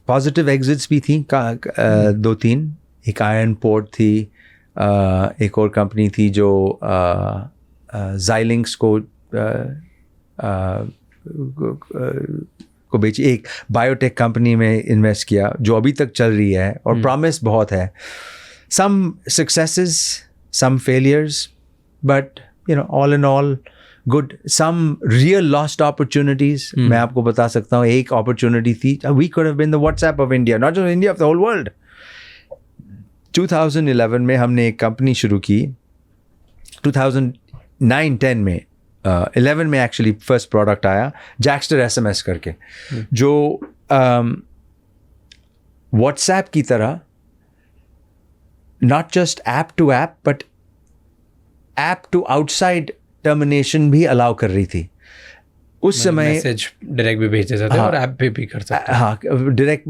पॉजिटिव एग्जिट्स भी थी 2-3. एक आयरन पोर्ट थी, एक और कंपनी थी जो जाइलिंक्स को बेची. एक बायोटेक कंपनी में इन्वेस्ट किया जो अभी तक चल रही है और प्रॉमिस बहुत है. Some successes, some failures, but all in all good. Some real lost opportunities. मैं आपको बता सकता हूँ, एक opportunity थी. We could have been the WhatsApp of India, not just India, of the whole world. 2011 में हमने एक कंपनी शुरू की. 2009-10 में 11 में एक्चुअली फर्स्ट प्रोडक्ट आया, जैक्स्टर SMS करके, जो WhatsApp की तरह not just app to app but app to outside termination भी अलाउ कर रही थी उस समय. मैसेज डायरेक्ट भी भेज सकते थे और ऐप पे भी कर सकते. हाँ, डायरेक्ट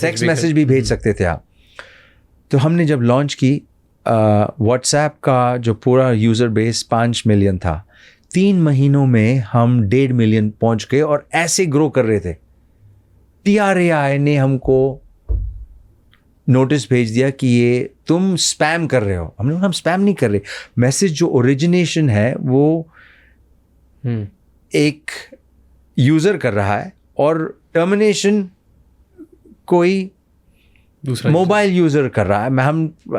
टेक्स्ट मैसेज भी भेज सकते थे आप. तो हमने जब लॉन्च की, व्हाट्सएप का जो पूरा यूज़र बेस 5 मिलियन था, 3 महीनों में हम 1.5 मिलियन पहुंच गए और ऐसे ग्रो कर रहे थे. TRAI ने हमको नोटिस भेज दिया कि ये तुम स्पैम कर रहे हो. हम स्पैम नहीं कर रहे. मैसेज जो ओरिजिनेशन है वो एक यूज़र कर रहा है और टर्मिनेशन कोई दूसरा मोबाइल यूज़र कर रहा है.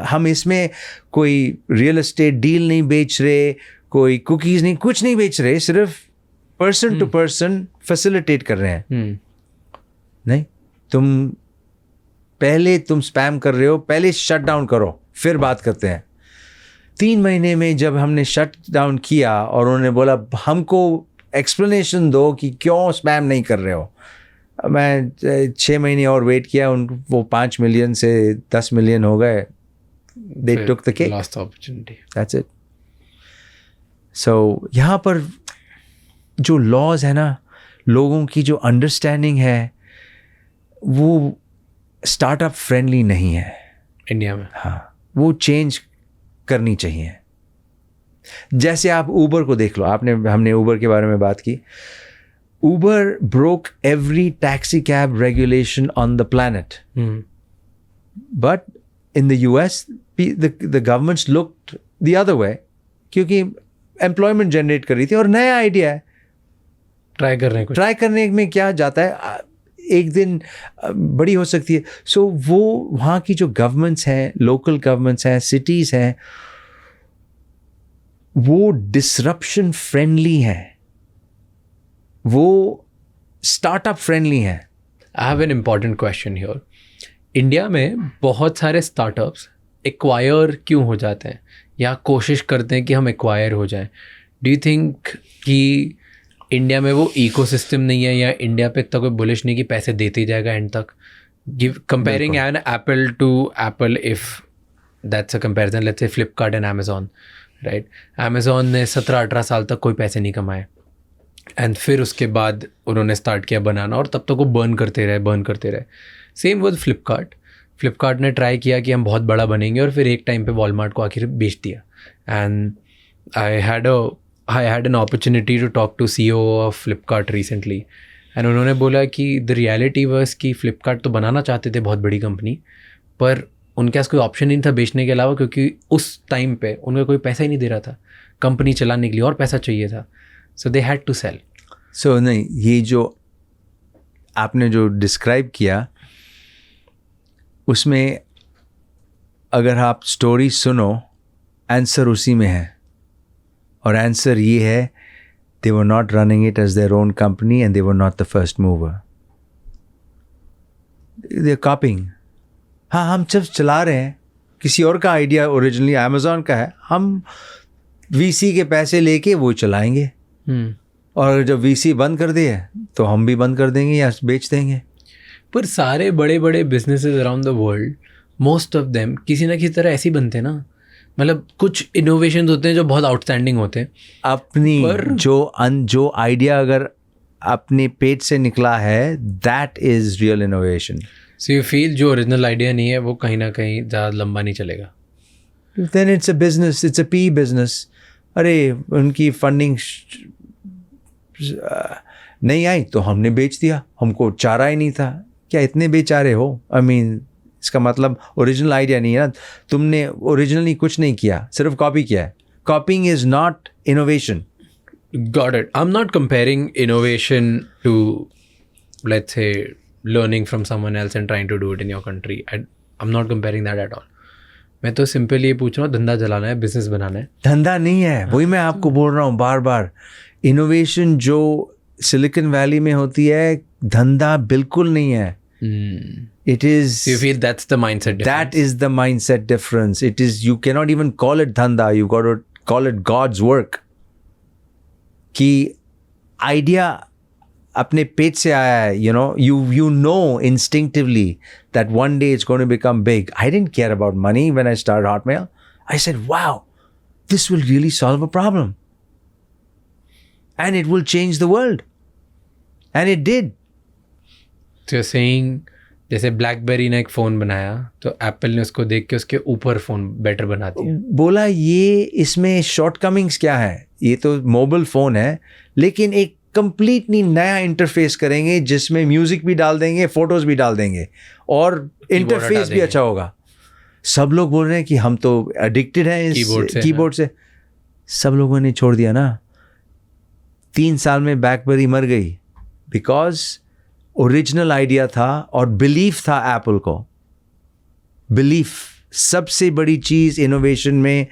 हम इसमें कोई रियल एस्टेट डील नहीं बेच रहे, कोई कुकीज़ नहीं, कुछ नहीं बेच रहे, सिर्फ पर्सन टू पर्सन फैसिलिटेट कर रहे हैं. नहीं, तुम स्पैम कर रहे हो, पहले शट डाउन करो फिर बात करते हैं. 3 महीने में जब हमने शट डाउन किया और उन्होंने बोला हमको एक्सप्लेनेशन दो कि क्यों स्पैम नहीं कर रहे हो, मैं 6 महीने और वेट किया. वो 5 मिलियन से 10 मिलियन हो गए. They took the cake. Lost opportunity. That's it. So यहाँ पर जो लॉज है ना, लोगों की जो अंडरस्टैंडिंग है वो स्टार्टअप फ्रेंडली नहीं है इंडिया में. हाँ, वो चेंज करनी चाहिए. जैसे आप ऊबर को देख लो, हमने ऊबर के बारे में बात की. Uber broke every taxi cab regulation on the planet. But in the US, the governments looked the other way क्योंकि एम्प्लॉयमेंट जनरेट कर रही थी और नया आइडिया है. ट्राई करने में क्या जाता है, एक दिन बड़ी हो सकती है. सो वो वहाँ की जो गवर्नमेंट्स हैं, लोकल गवर्नमेंट्स हैं, सिटीज़ हैं, वो डिसरप्शन फ्रेंडली हैं, वो स्टार्टअप फ्रेंडली हैं. I have an important question here. India में बहुत सारे स्टार्टअप्स एक्वायर क्यों हो जाते हैं या कोशिश करते हैं कि हम एक्वायर हो जाएं? डू यू थिंक कि इंडिया में वो इकोसिस्टम नहीं है या इंडिया पे इतना कोई बुलिश नहीं कि पैसे देते ही जाएगा एंड तक? Comparing an apple to apple, if that's a comparison, let's say Flipkart and Amazon, right? Amazon ने 17-18 साल तक कोई पैसे नहीं कमाए एंड फिर उसके बाद उन्होंने स्टार्ट किया बनाना और तब तक वो बर्न करते रहे. सेम विद फ्लिपकार्ट ने ट्राई किया कि हम बहुत बड़ा बनेंगे और फिर एक टाइम पे वॉलमार्ट को आखिर बेच दिया. And I had an opportunity to talk to CEO of Flipkart recently and उन्होंने बोला कि द रियलिटी वाज कि फ्लिपकार्ट तो बनाना चाहते थे बहुत बड़ी कंपनी, पर उनके पास कोई ऑप्शन नहीं था बेचने के अलावा, क्योंकि उस टाइम पे उनका कोई पैसा ही नहीं दे रहा था कंपनी चलाने के लिए, और पैसा चाहिए था, सो दे हैड टू सेल. सो नहीं, ये जो आपने जो डिस्क्राइब किया उसमें अगर आप स्टोरी सुनो, आंसर उसी में है, और आंसर ये है, they were not running it as their own company and they were not the first mover. They're copying. हाँ, हम जब चला रहे हैं, किसी और का आइडिया ओरिजिनली अमेजोन का है, हम वीसी के पैसे लेके वो चलाएंगे, और जब वीसी बंद कर दिए तो हम भी बंद कर देंगे या बेच देंगे. पर सारे बड़े बड़े businesses around the world, most of them किसी ना किसी तरह ऐसे ही बनते हैं ना. मतलब कुछ इनोवेशन होते हैं जो बहुत आउटस्टैंडिंग होते हैं. अपनी जो आइडिया अगर अपने पेट से निकला है, that is real innovation. So you feel जो ओरिजिनल आइडिया नहीं है वो कहीं ना कहीं ज़्यादा लंबा नहीं चलेगा. Then it's a business, it's a P business. अरे उनकी फंडिंग नहीं आई तो हमने बेच दिया, हमको चारा ही नहीं था. क्या इतने बेचारे हो? आई मीन इसका मतलब ओरिजिनल आइडिया नहीं है ना, तुमने ओरिजिनली कुछ नहीं किया, सिर्फ कॉपी किया है. कॉपिंग is not innovation. Got it. I'm not comparing innovation to, let's say, learning from someone else and trying to do it in your country. I'm not comparing that at all. मैं तो simple ये पूछ रहा हूँ, धंधा चलाना है, business बनाना है. धंधा नहीं है, वही मैं आपको बोल रहा हूँ बार बार. इनोवेशन जो सिलिकॉन वैली में होती है, धंधा बिल्कुल नहीं है. It is. So you feel that's the mindset difference? That is the mindset difference. It is. You cannot even call it dhanda. You got to call it God's work. कि idea अपने पेट से आया है. You know instinctively that one day it's going to become big. I didn't care about money when I started Hotmail. I said, wow, this will really solve a problem. And it will change the world. And it did. So you're saying, जैसे blackberry ने एक phone बनाया तो Apple ने उसको देख के उसके ऊपर फ़ोन बेटर बना दिया. बोला ये इसमें शॉर्टकमिंग्स क्या है, ये तो मोबाइल फ़ोन है, लेकिन एक कंप्लीटली नया इंटरफेस करेंगे जिसमें म्यूज़िक भी डाल देंगे, फ़ोटोज़ भी डाल देंगे, और इंटरफेस भी अच्छा होगा. सब लोग बोल रहे हैं कि हम तो एडिक्टेड हैं इस कीबोर्ड से. सब लोगों ने छोड़ दिया ना. 3 साल में ब्लैकबेरी मर गई बिकॉज ओरिजिनल आइडिया था और बिलीफ था एप्पल को. बिलीफ सबसे बड़ी चीज इनोवेशन में,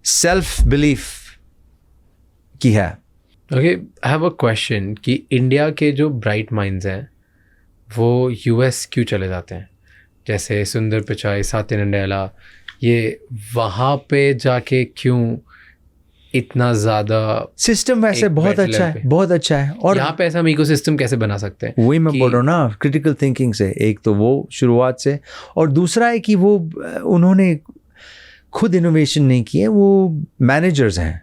सेल्फ बिलीफ की है. Okay, I have a question कि इंडिया के जो ब्राइट माइंड्स हैं वो यूएस क्यों चले जाते हैं? जैसे सुंदर पिचाई, सात्या नंडेला, ये वहाँ पे जाके क्यों इतना ज़्यादा? सिस्टम वैसे बहुत अच्छा है, बहुत अच्छा है. और यहाँ पे ऐसा हम इकोसिस्टम कैसे बना सकते हैं? वही मैं बोल रहा हूँ ना, क्रिटिकल थिंकिंग से. एक तो वो शुरुआत से, और दूसरा है कि वो उन्होंने खुद इनोवेशन नहीं की है, वो मैनेजर्स हैं.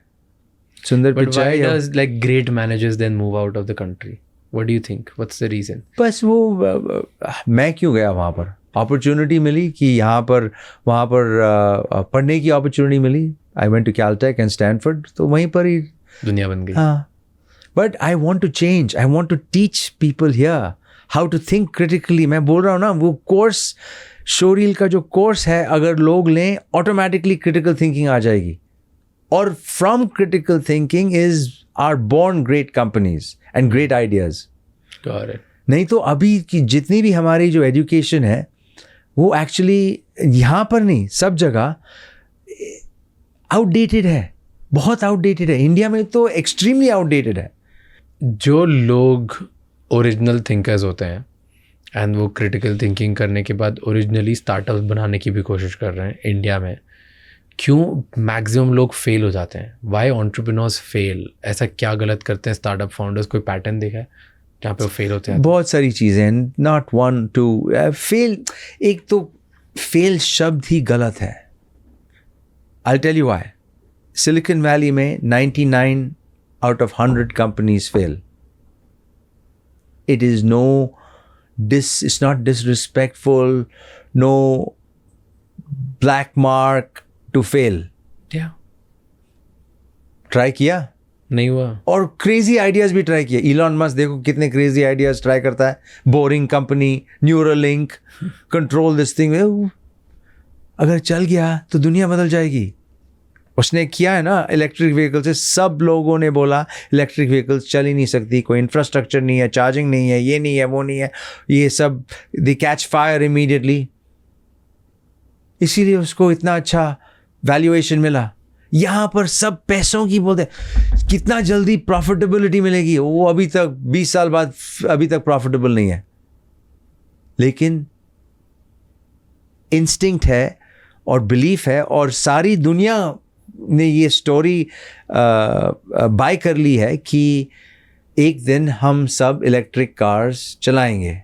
सुंदर Pichai. Why does like great managers then move out of the country? What do you think? What's the reason? बस वो मैं क्यों गया वहाँ पर? अपॉर्चुनिटी मिली कि यहाँ पर वहाँ पर पढ़ने की अपॉर्चुनिटी मिली. I went to Caltech and Stanford, तो वहीं पर ही दुनिया बन गई. हाँ, but I want to change. I want to teach people here how to think critically. मैं बोल रहा हूँ ना, वो कोर्स, शोरील का जो कोर्स है, अगर लोग लें ऑटोमेटिकली क्रिटिकल थिंकिंग आ जाएगी. और from critical thinking is are born great companies and great ideas. नहीं तो अभी की जितनी भी हमारी जो एजुकेशन है वो एक्चुअली यहाँ पर नहीं, सब जगह आउटडेटेड है, बहुत आउटडेटेड है. इंडिया में तो एक्सट्रीमली आउटडेटेड है. जो लोग ओरिजिनल थिंकर्स होते हैं एंड वो क्रिटिकल थिंकिंग करने के बाद ओरिजिनली स्टार्टअप्स बनाने की भी कोशिश कर रहे हैं इंडिया में, क्यों मैक्सिमम लोग फेल हो जाते हैं? Why entrepreneurs fail? ऐसा क्या गलत करते हैं स्टार्टअप फाउंडर्स? कोई पैटर्न देखा है जहाँ पे वो फेल होते हैं? बहुत सारी चीज़ें, नॉट वन टू. फेल, एक तो फेल शब्द ही गलत है. I'll tell you why. Silicon Valley में 99 out of 100 companies fail. It is it's not disrespectful, no black mark to fail. Yeah. Try किया? नहीं हुआ. और क्रेजी आइडियाज भी ट्राई किए. इलॉन मस्क देखो कितने क्रेजी आइडियाज ट्राई करता है. Boring company, Neuralink, control this thing. अगर चल गया तो दुनिया बदल जाएगी। उसने किया है ना इलेक्ट्रिक व्हीकल से। सब लोगों ने बोला इलेक्ट्रिक व्हीकल्स चल ही नहीं सकती, कोई इंफ्रास्ट्रक्चर नहीं है, चार्जिंग नहीं है, ये नहीं है, वो नहीं है, ये सब दे कैच फायर इमीडिएटली। इसीलिए उसको इतना अच्छा वैल्यूएशन मिला। यहाँ पर सब पैसों की बोलते कितना जल्दी प्रॉफिटेबिलिटी मिलेगी, वो अभी तक 20 साल बाद अभी तक प्रॉफिटेबल नहीं है। लेकिन इंस्टिंक्ट है और बिलीफ है, और सारी दुनिया ने ये स्टोरी बाय कर ली है कि एक दिन हम सब इलेक्ट्रिक कार्स चलाएंगे।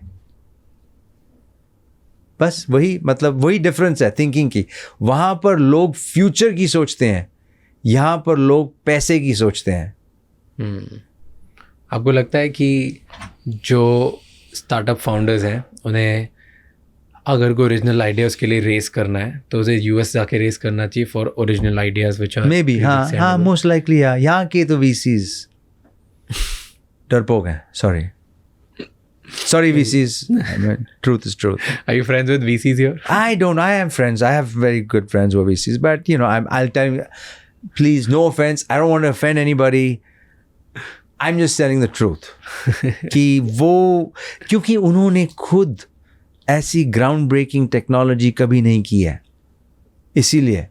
बस वही, मतलब वही डिफरेंस है थिंकिंग की। वहाँ पर लोग फ्यूचर की सोचते हैं, यहाँ पर लोग पैसे की सोचते हैं। आपको लगता है कि जो स्टार्टअप फाउंडर्स हैं उन्हें अगर कोई ओरिजिनल आइडिया उसके लिए रेस करना है तो उसे यूएस जाके रेस करना चाहिए for original ideas which are maybe? हाँ, मोस्ट लाइकली यहाँ के तो VCs डरपोक हैं। Sorry, VCs. Truth is truth. Are you friends with VCs here? I don't. I am friends. I have very good friends who are VCs. But, I'll tell you, please, no offense. I don't want to offend anybody. I'm just telling the truth. कि क्योंकि उन्होंने खुद ऐसी ground breaking technology कभी नहीं की है, इसीलिए।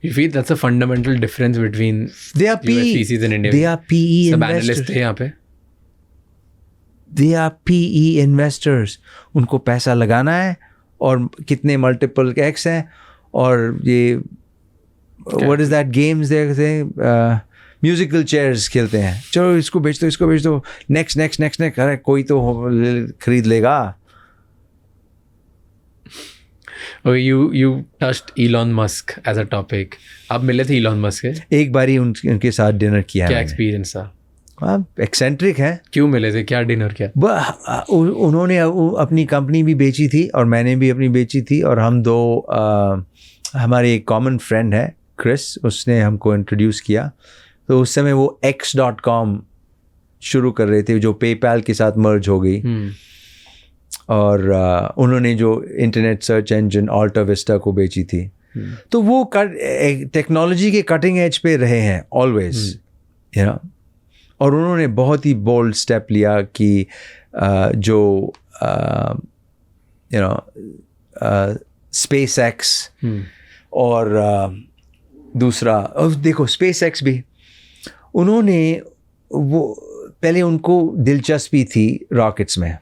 You feel that's a fundamental difference between US VCs and India? They are PE सब investors. analysts थे यहाँ पे। They are PE investors. उनको पैसा लगाना है, और कितने मल्टीपल एक्स हैं, और ये what is that games they musical chairs खेलते हैं। चलो इसको बेच दो, नेक्स्ट। अरे कोई तो खरीद लेगा। Okay, you touched Elon Musk as a topic. आप मिले थे Elon Musk के? एक बारी उनके साथ डिनर किया। क्या एक्सपीरियंस था? एक्सेंट्रिक है। क्यों मिले थे, क्या डिनर किया? उन्होंने अपनी कंपनी भी बेची थी और मैंने भी अपनी बेची थी, और हम दो हमारे एक कॉमन फ्रेंड है क्रिस, उसने हमको इंट्रोड्यूस किया। तो उस समय वो X.com शुरू कर रहे थे, जो पेपैल के साथ मर्ज हो गई। और उन्होंने जो इंटरनेट सर्च इंजन अल्टा विस्टा को बेची थी। तो वो टेक्नोलॉजी के कटिंग एज पे रहे हैं ऑलवेज, और उन्होंने बहुत ही बोल्ड स्टेप लिया कि जो स्पेस एक्स और दूसरा, और देखो स्पेस एक्स भी उन्होंने वो पहले उनको दिलचस्पी थी रॉकेट्स में।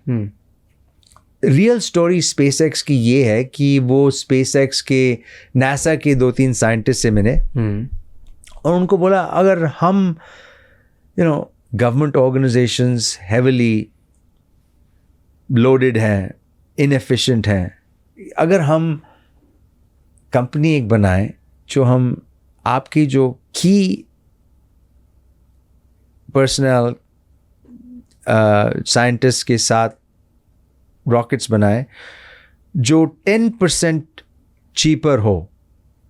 रियल स्टोरी स्पेसएक्स की ये है कि वो स्पेसएक्स के नासा के 2-3 साइंटिस्ट से मिले, और उनको बोला अगर हम गवर्नमेंट ऑर्गेनाइजेशंस हेविली लोडेड हैं, इनएफिशिएंट हैं, अगर हम कंपनी एक बनाएं जो हम आपकी जो की पर्सनल साइंटिस्ट के साथ रॉकेट्स बनाए जो 10% चीपर हो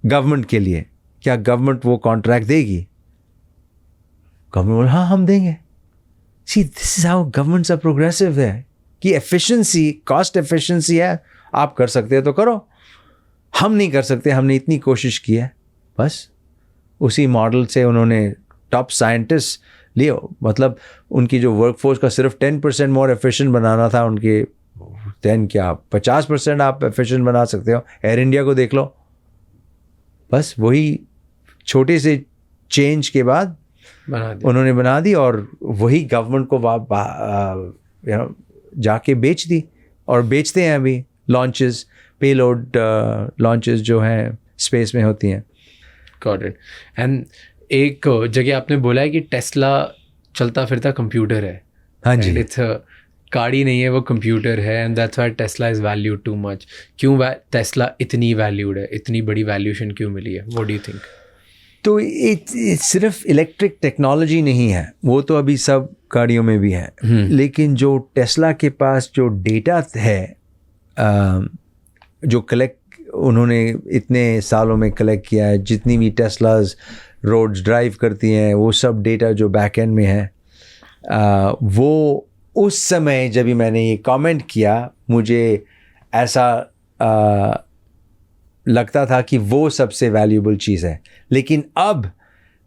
गवर्नमेंट के लिए, क्या गवर्नमेंट वो कॉन्ट्रैक्ट देगी? गवर्नमेंट बोला हाँ हम देंगे। See this is how governments are progressive है कि एफिशिएंसी, कॉस्ट एफिशिएंसी है, आप कर सकते हो तो करो, हम नहीं कर सकते, हमने इतनी कोशिश की है। बस उसी मॉडल से उन्होंने टॉप साइंटिस्ट लिए, मतलब उनकी जो वर्कफोर्स का सिर्फ 10% मोर एफिशिएंट बनाना था, उनके 10 क्या 50% आप एफिशिएंट बना सकते हो। एयर इंडिया को देख लो, बस वही छोटे से चेंज के बाद उन्होंने बना दी, और वही गवर्नमेंट को जाके बेच दी, और बेचते हैं अभी लॉन्चेस, पेलोड लॉन्चेस जो हैं स्पेस में होती हैं। Got it. एंड एक जगह आपने बोला है कि टेस्ला चलता फिरता कंप्यूटर है। हाँ जी, इट्स गाड़ी नहीं है, वो कंप्यूटर है, and that's why Tesla is valued too much. क्यों टेस्ला इतनी वैल्यूड है, इतनी बड़ी वैल्यूएशन क्यों मिली है? What do you think? तो सिर्फ इलेक्ट्रिक टेक्नोलॉजी नहीं है, वो तो अभी सब गाड़ियों में भी है, लेकिन जो टेस्ला के पास जो डेटा है, जो कलेक्ट उन्होंने इतने सालों में कलेक्ट किया है, जितनी भी टेस्लाज रोड्स ड्राइव करती हैं, वो सब डेटा जो बैक एंड में है, वो उस समय जब भी मैंने ये कमेंट किया, मुझे ऐसा लगता था कि वो सबसे वैल्यूएबल चीज़ है, लेकिन अब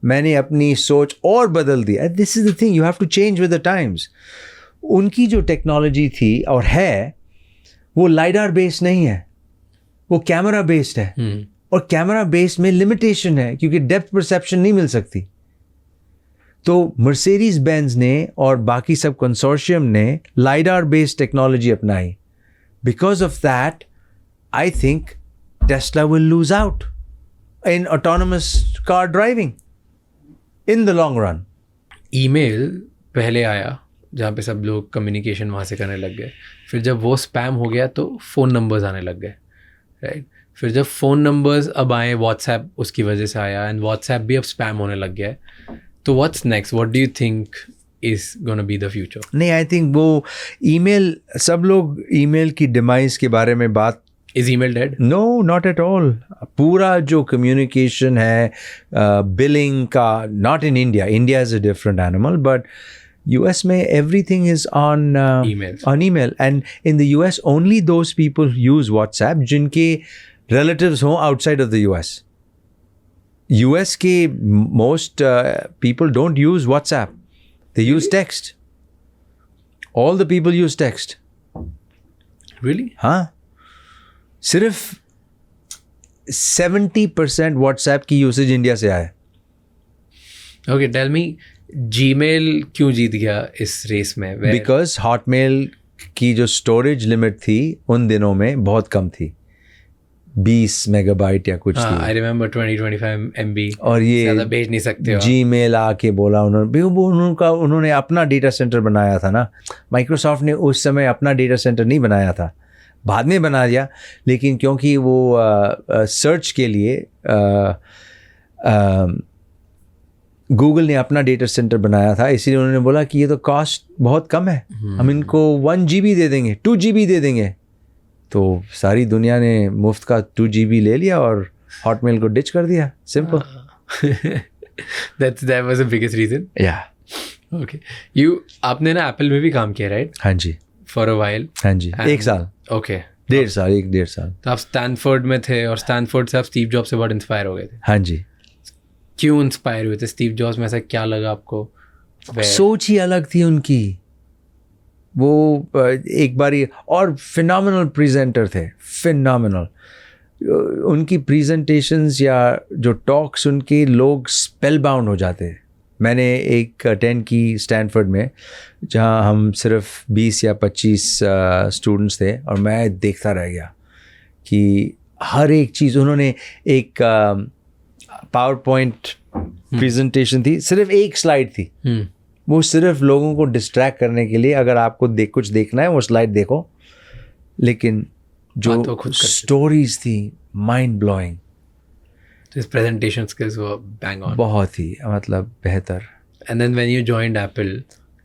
मैंने अपनी सोच और बदल दी. This is the thing, you have to change with the times. उनकी जो टेक्नोलॉजी थी और है वो लाइडार बेस्ड नहीं है, वो कैमरा बेस्ड है. और कैमरा बेस्ड में लिमिटेशन है क्योंकि डेप्थ परसेप्शन नहीं मिल सकती. तो मर्सिडीज बेंज ने और बाकी सब कंसोर्शियम ने लाइडार बेस्ड टेक्नोलॉजी अपनाई. Because of that I think Tesla will lose out in autonomous car driving in the long run. Email पहले आया जहाँ पे सब लोग कम्युनिकेशन वहाँ से करने लग गए. फिर जब वो स्पैम हो गया तो फ़ोन नंबर्स आने लग गए, राइट. फिर जब फ़ोन नंबर्स अब आए, व्हाट्सएप उसकी वजह से आया, एंड व्हाट्सएप भी अब स्पैम होने लग गया है. तो what's next, what do you think is gonna be the future? नहीं, आई थिंक वो ईमेल, सब लोग ईमेल की डिमाइस के बारे में बात. Is email dead? No, not at all. पूरा जो कम्युनिकेशन है, बिलिंग का, not in India. India is a different animal, but US में everything is on email, and in the US only those people use WhatsApp जिनके relatives हों outside of the US. US के most people don't use WhatsApp, they use text. All the people use text. Really? हाँ, सिर्फ 70% WhatsApp की usage India से आया. Okay, tell me, Gmail क्यों जीत गया इस रेस में? बिकॉज हॉटमेल की जो स्टोरेज लिमिट थी उन दिनों में बहुत कम थी, 20 मेगाबाइट या कुछ थी. I remember 20-25 MB. और ये ज़्यादा भेज नहीं सकते हो. जीमेल आके बोला उन्होंने अपना डेटा सेंटर बनाया था ना. माइक्रोसॉफ्ट ने उस समय अपना डेटा सेंटर नहीं बनाया था, बाद में बना दिया. लेकिन क्योंकि वो सर्च के लिए गूगल ने अपना डेटा सेंटर बनाया था, इसीलिए उन्होंने बोला कि ये तो कॉस्ट बहुत कम है, हम इनको 1 GB दे देंगे, 2 GB दे देंगे. तो सारी दुनिया ने मुफ्त का 2 GB ले लिया और हॉटमेल को डिच कर दिया. Simple. that was the biggest reason. Yeah. Okay. आपने ना एप्पल में भी काम किया, राइट? हाँ जी. For a while. हाँ जी. 1 साल. Okay. 1.5 साल. 1.5 साल. तो आप स्टैनफोर्ड में थे और स्टैनफोर्ड से आप स्टीव जॉब से बहुत इंस्पायर हो गए थे. हाँ जी. क्यों इंस्पायर हुए थे स्टीव जॉब्स में? ऐसा क्या लगा आपको? सोच ही अलग थी उनकी. वो एक बारी, और फिनोमिनल प्रेजेंटर थे, फिनोमिनल. उनकी प्रेजेंटेशंस या जो टॉक्स, उनके लोग स्पेल बाउंड हो जाते. मैंने एक अटेंड की स्टैनफोर्ड में जहाँ हम सिर्फ 20 या 25 स्टूडेंट्स थे, और मैं देखता रह गया कि हर एक चीज़. उन्होंने एक पावर पॉइंट प्रेजेंटेशन थी, सिर्फ एक स्लाइड थी. वो सिर्फ लोगों को डिस्ट्रैक्ट करने के लिए, अगर आपको कुछ देखना है वो स्लाइड देखो. लेकिन जो स्टोरीज थी mind blowing. His presentation skills were bang on. बहुत ही, मतलब बेहतर. And then when you joined Apple,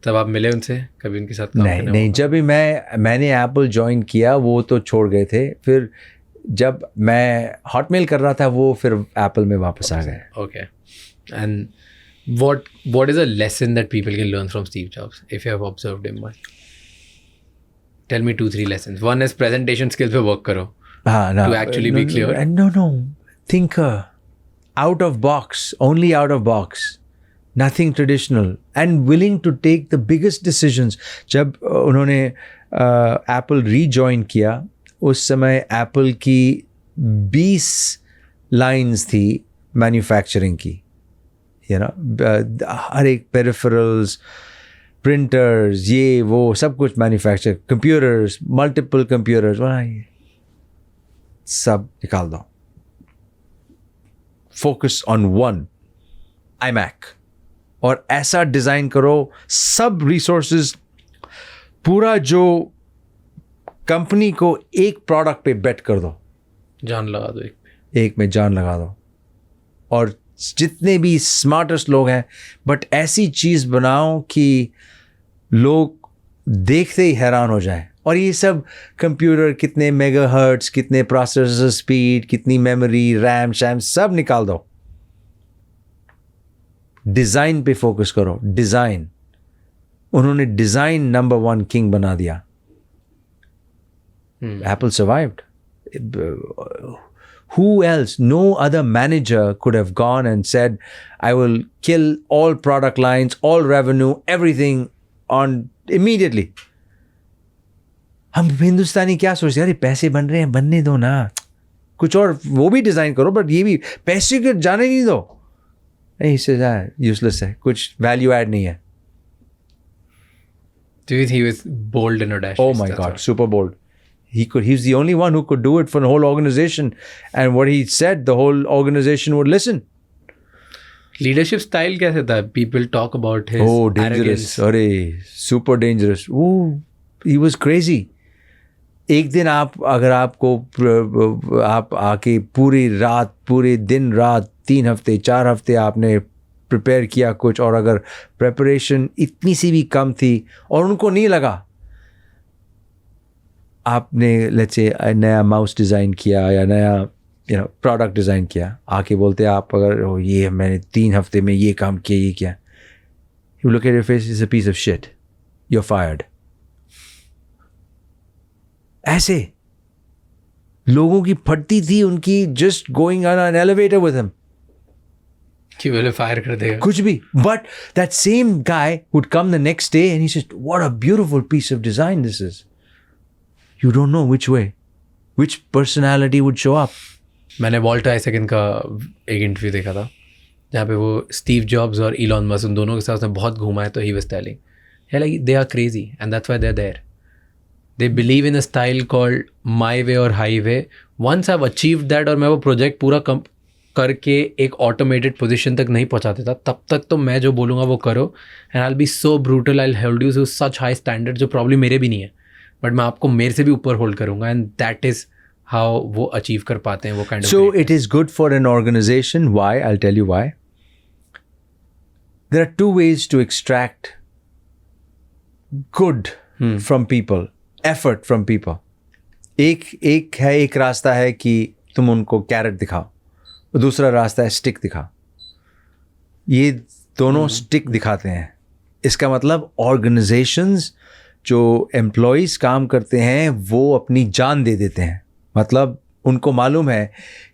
तब आप मिले उनसे कभी, उनके साथ काम करने? नहीं, जब भी मैंने एप्पल ज्वाइन किया वो तो छोड़ गए थे. फिर जब मैं हॉटमेल कर रहा था वो फिर एप्पल में वापस आ गए. Okay. And what is a lesson that people can learn from Steve Jobs if you have observed him much? Tell me 2-3 lessons. One is presentation skills पे work करो. हाँ, no, to actually be clear. No. Thinker. Out of box. Only out of box. Nothing traditional. And willing to take the biggest decisions. जब उन्होंने Apple rejoin किया, उस समय Apple की 20 lines थी मैन्युफैक्चरिंग की. हर एक पेरिफेरल्स, प्रिंटर्स, ये वो सब कुछ मैन्युफैक्चर, कंप्यूटर्स, मल्टीपल कंप्यूटर्स, सब निकाल दो. फोकस ऑन वन iMac, और ऐसा डिज़ाइन करो, सब रिसोर्सेज, पूरा जो कंपनी को एक प्रोडक्ट पे बेट कर दो, जान लगा दो एक में जान लगा दो. और जितने भी स्मार्टेस्ट लोग हैं, बट ऐसी चीज़ बनाओ कि लोग देखते ही हैरान हो जाएं. और ये सब कंप्यूटर, कितने मेगाहर्ट्ज, कितने प्रोसेसर स्पीड, कितनी मेमोरी, रैम शैम, सब निकाल दो. डिज़ाइन पे फोकस करो. डिज़ाइन, उन्होंने डिज़ाइन नंबर 1 किंग बना दिया. Apple survived. Who else? No other manager could have gone and said, I will kill all product lines, all revenue, everything on immediately. हम हिंदुस्तानी क्या सोचते हैं, अरे पैसे बन रहे हैं, बनने दो ना, कुछ और वो भी डिज़ाइन करो, बट ये भी पैसे के जाने नहीं दो. नहीं, इससे यूजलेस है, कुछ वैल्यू ऐड नहीं है. Do you think he was bold and audacious? Oh my God, super bold. He's the only one who could do it for the whole organization. And what he said, the whole organization would listen. Leadership style कैसे था? People talk about his dangerous. अरे, super dangerous. He was crazy. एक दिन अगर आपको आप आके पूरी रात, पूरे दिन रात, 3 हफ्ते 4 हफ्ते आपने प्रिपेयर किया कुछ, और अगर प्रिपरेशन इतनी सी भी कम थी और उनको नहीं लगा, आपने लेट्स से नया माउस डिज़ाइन किया या नया प्रोडक्ट डिज़ाइन किया, आके बोलते आप अगर ये मैंने 3 हफ्ते में ये काम किया, ये क्या, you look at your face, is a piece of shit, you are fired. ऐसे लोगों की फटती थी उनकी just going on an elevator with him, कि बोले फायर कर देगा कुछ भी. But that same guy would come the next day and he said, what a beautiful piece of design this is. You don't know which way, which personality would show up. मैंने Walt Isaac का एक interview देखा था जहाँ पे वो Steve Jobs और Elon Musk उन दोनों के साथ उसने बहुत घूमा है. तो ही वाज टेलिंग, है like they are crazy and that's why they are there. They believe in a style called my way और highway. Once I have achieved that, और मैं वो प्रोजेक्ट पूरा करके एक ऑटोमेटेड पोजीशन तक नहीं पहुँचा देता, तब तक तो मैं जो बोलूँगा वो करो. And I will be so brutal, I will hold you to such high standard जो प्रॉब्लम मेरे भी नहीं है, बट मैं आपको मेरे से भी ऊपर होल्ड करूँगा. एंड दैट इज़ हाउ वो अचीव कर पाते हैं वो kind of. So it is good for an organization. Why? I'll tell you why. There are 2 ways to extract good from people, effort from people. एक रास्ता है कि तुम उनको कैरेट दिखाओ, दूसरा रास्ता है स्टिक दिखाओ. ये दोनों स्टिक दिखाते हैं. इसका मतलब ऑर्गेनाइजेशंस जो एम्प्लॉयज़ काम करते हैं वो अपनी जान दे देते हैं. मतलब उनको मालूम है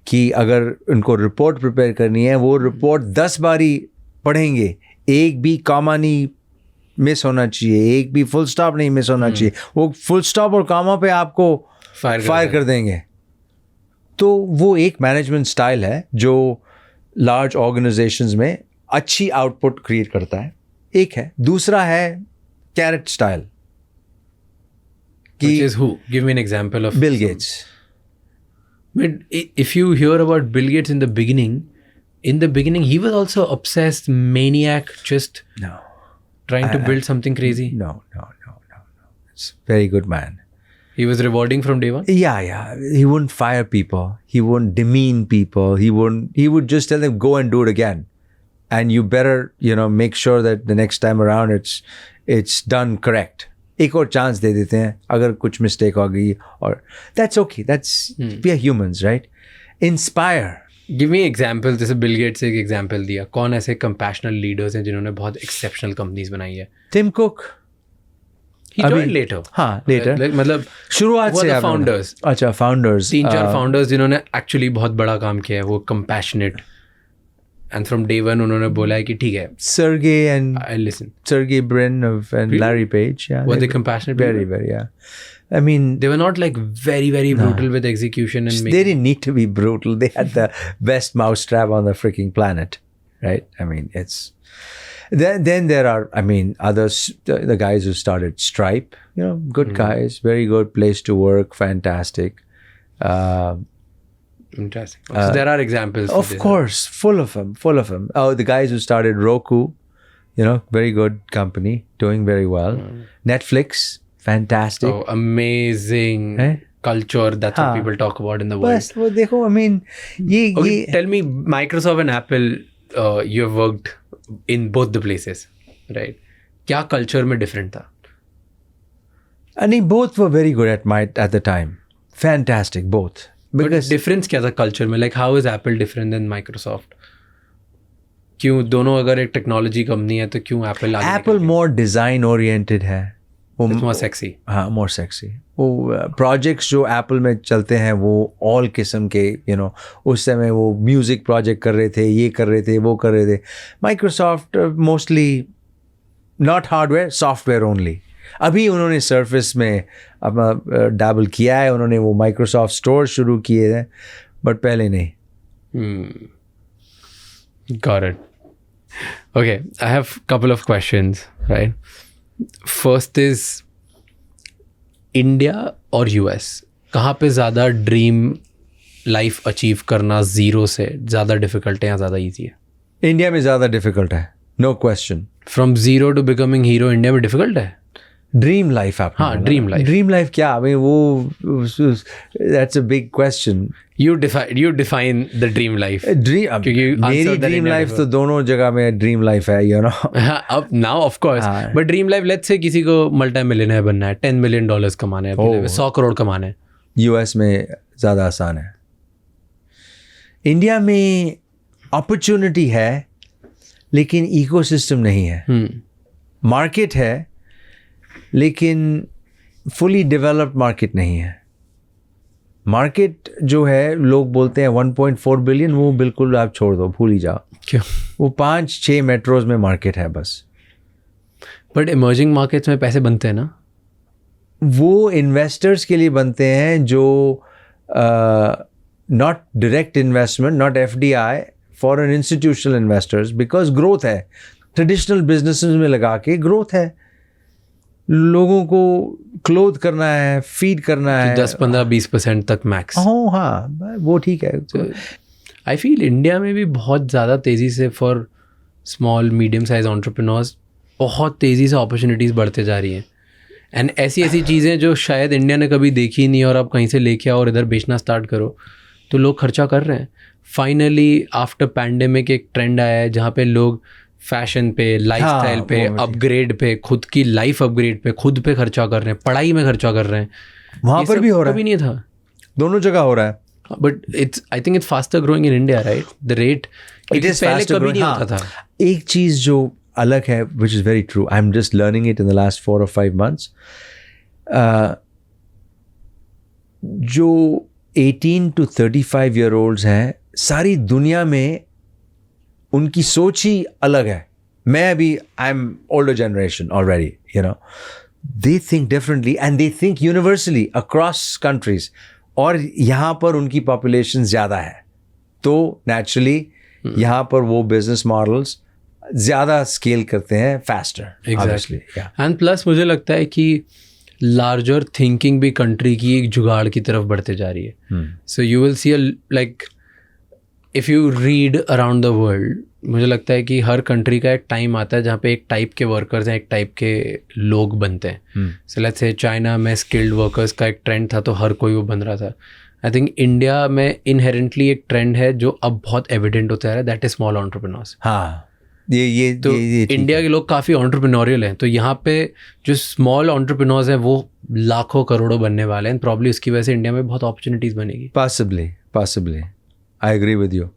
कि अगर उनको रिपोर्ट प्रिपेयर करनी है, वो रिपोर्ट 10 बारी पढ़ेंगे, एक भी कॉमा नहीं मिस होना चाहिए, एक भी फुल स्टॉप नहीं मिस होना चाहिए. वो फुल स्टॉप और कॉमा पे आपको फायर कर देंगे. तो वो एक मैनेजमेंट स्टाइल है जो लार्ज ऑर्गेनाइजेशंस में अच्छी आउटपुट क्रिएट करता है. एक है. दूसरा है carat style. Which is who? Give me an example of Bill Gates. But if you hear about Bill Gates in the beginning, he was also obsessed maniac, just trying to build something crazy. No. It's a very good man. He was rewarding from day one. Yeah. He wouldn't fire people. He wouldn't demean people. He would just tell them, go and do it again. And you better, make sure that the next time around it's done correct. एक और chance दे देते हैं अगर कुछ mistake हो गई, और that's okay, that's we are humans, right. Inspire. Give me example. जैसे बिल गेट्स से एक एग्जांपल दिया, कौन ऐसे कंपैशनल लीडर्स हैं जिन्होंने बहुत एक्सेप्शनल कंपनीज बनाई है? Tim Cook. He joined later. हाँ, later. मतलब शुरुआत से फाउंडर्स. अच्छा, फाउंडर्स 3-4 फाउंडर्स जिन्होंने एक्चुअली बहुत बड़ा काम किया है, वो compassionate, and from day one उन्होंने बोला है कि ठीक है. Sergey Brin and Larry Page. Yeah, were they compassionate? Very, yeah. I mean, they were not like very brutal with execution and they didn't need to be brutal. They had the best mousetrap on the freaking planet, right? I mean, it's then there are, others, the guys who started Stripe, good guys, very good place to work, fantastic. Interesting. So there are examples. Of course, full of them. Oh, the guys who started Roku, very good company, doing very well. Netflix, fantastic. Oh, amazing culture. That's what people talk about in the world. Bas, wo dekho, Okay, tell me, Microsoft and Apple, you have worked in both the places, right? क्या culture में different था? I mean, both were very good at the time. Fantastic, both. Because difference क्या था culture में? Like, how is Apple different than Microsoft? क्यों दोनों अगर एक टेक्नोलॉजी कंपनी है तो क्यों Apple आगे? Apple more design oriented है. वो It's more sexy. हाँ, मोर सेक्सी। वो प्रोजेक्ट्स जो एप्पल में चलते हैं वो ऑल किस्म के, उस समय वो म्यूज़िक प्रोजेक्ट कर रहे थे, ये कर रहे थे, वो कर रहे थे। Microsoft mostly not hardware, software only. अभी उन्होंने सर्फेस में अपना डैबल किया है, उन्होंने वो माइक्रोसॉफ्ट स्टोर शुरू किए हैं, बट पहले नहीं। Got it. Okay, I have a couple of questions, right? First is India और US, कहाँ पे ज़्यादा ड्रीम लाइफ अचीव करना ज़ीरो से ज़्यादा डिफ़िकल्ट है या ज़्यादा ईजी है? इंडिया में ज़्यादा डिफ़िकल्ट है, no question. From zero to becoming hero India में डिफ़िकल्ट है? ड्रीम लाइफ आप, हाँ, ड्रीम लाइफ क्या, I mean, वो that's a big question. You define the dream life. Dream, मेरी ड्रीम लाइफ तो दोनों जगह में ड्रीम लाइफ है, अब now of course, but dream life, let's say किसी को मल्टी मिलियनर बनना है, $10 million कमाना है, 100 करोड़ कमाना है, यूएस में ज़्यादा आसान है। इंडिया में अपॉर्चुनिटी है लेकिन इकोसिस्टम नहीं है। मार्केट है लेकिन फुली डेवलप्ड मार्केट नहीं है। मार्केट जो है, लोग बोलते हैं 1.4 बिलियन, वो बिल्कुल आप छोड़ दो, भूल ही जाओ। क्यों? वो 5-6 मेट्रोज में मार्केट है बस। बट इमर्जिंग मार्केट्स में पैसे बनते हैं ना? वो इन्वेस्टर्स के लिए बनते हैं जो not direct investment, not FDI, foreign institutional investors, because growth है। ट्रेडिशनल बिजनेसेस में लगा के ग्रोथ है, लोगों को क्लोथ करना है, फीड करना है, 10-15-20% तक मैक्स। हाँ, वो ठीक है। आई फील इंडिया में भी बहुत ज़्यादा तेज़ी से for small medium size entrepreneurs बहुत तेज़ी से अपॉर्चुनिटीज़ बढ़ते जा रही हैं। एंड ऐसी चीज़ें जो शायद इंडिया ने कभी देखी नहीं, और आप कहीं से लेके आओ और इधर बेचना स्टार्ट करो तो लोग खर्चा कर रहे हैं। फाइनली आफ्टर पैंडेमिक एक ट्रेंड आया है जहाँ पे लोग फैशन पे, लाइफस्टाइल पे, अपग्रेड पे, खुद की लाइफ अपग्रेड पे, खुद पे खर्चा कर रहे हैं, पढ़ाई में खर्चा कर रहे हैं। वहाँ पर भी हो रहा है, कभी नहीं था, दोनों जगह हो रहा है। But I think it's faster growing in India, right? The rate it is पहले कभी नहीं होता था। एक चीज़ जो अलग है, विच is very true, I am just learning it in the last 4 or 5 months, जो 18 to 35 year olds हैं, सारी दुनिया में उनकी सोच ही अलग है। मैं अभी, I am older generation already, they think differently and they think universally across countries, और यहाँ पर उनकी पॉपुलेशन ज़्यादा है, तो नेचुरली यहाँ पर वो बिजनेस मॉडल्स ज़्यादा स्केल करते हैं, फास्टर। एग्जैक्टली। एंड प्लस मुझे लगता है कि लार्जर थिंकिंग भी कंट्री की एक जुगाड़ की तरफ बढ़ते जा रही है। So you will see like if you read around the world, मुझे लगता है कि हर कंट्री का एक टाइम आता है जहाँ पे एक टाइप के वर्कर्स हैं, एक टाइप के लोग बनते हैं। सो लेट्स से चाइना में स्किल्ड वर्कर्स का एक ट्रेंड था, तो हर कोई वो बन रहा था। आई थिंक इंडिया में इनहेरेंटली एक ट्रेंड है जो अब बहुत एविडेंट होता है, दैट इज स्मॉल एंटरप्रेन्योर्स। हाँ, ये तो इंडिया के लोग काफ़ी एंटरप्रेन्योरियल हैं, तो यहाँ पे जो स्मॉल एंटरप्रेन्योर्स हैं वो लाखों करोड़ों बनने वाले हैं। प्रॉब्ली उसकी वजह से इंडिया में बहुत अपॉर्चुनिटीज़ बनेगी। Possibly I agree with you.